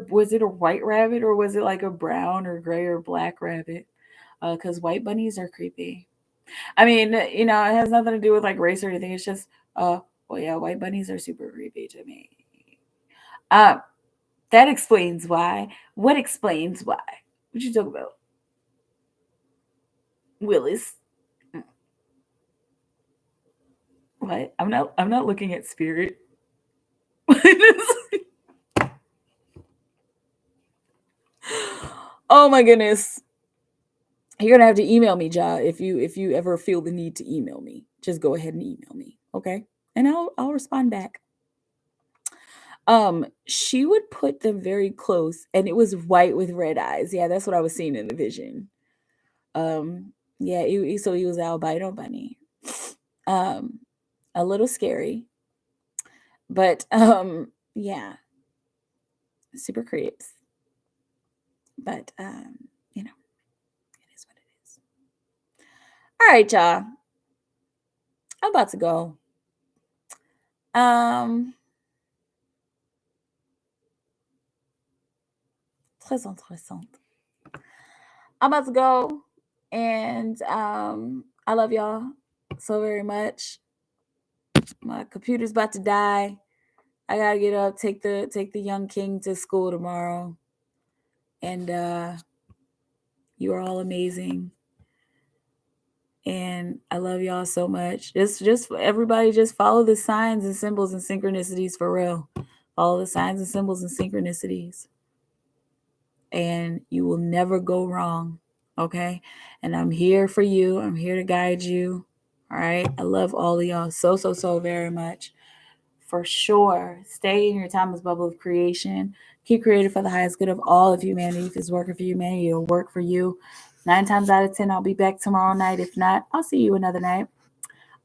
white rabbit, or was it like a brown or gray or black rabbit? Because white bunnies are creepy. I mean, it has nothing to do with like race or anything. It's just, well, yeah, white bunnies are super creepy to me. Um, that explains why. What explains why? What you talk about, Willis? Mm, What? I'm not looking at spirit. Oh my goodness. You're gonna have to email me, Ja, if you ever feel the need to email me. Just go ahead and email me, okay? And I'll respond back. She would put them very close, and it was white with red eyes. Yeah, that's what I was seeing in the vision. Yeah, so he was albino bunny. Um, a little scary, but yeah, super creeps. But it is what it is. All right, y'all. I'm about to go. Très intéressant. I'm about to go, and I love y'all so very much. My computer's about to die. I gotta get up, take the young king to school tomorrow, and you are all amazing, and I love y'all so much. Just everybody, just follow the signs and symbols and synchronicities for real. Follow the signs and symbols and synchronicities, and you will never go wrong. Okay, and I'm here for you. I'm here to guide you. All right, I love all of y'all so very much. For sure. Stay in your timeless bubble of creation. Keep creating for the highest good of all of humanity. If it's working for humanity, it'll work for you. 9 times out of 10, I'll be back tomorrow night. If not, I'll see you another night.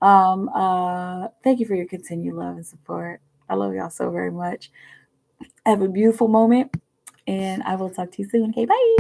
Thank you for your continued love and support. I love y'all so very much. Have a beautiful moment, and I will talk to you soon. Okay, bye.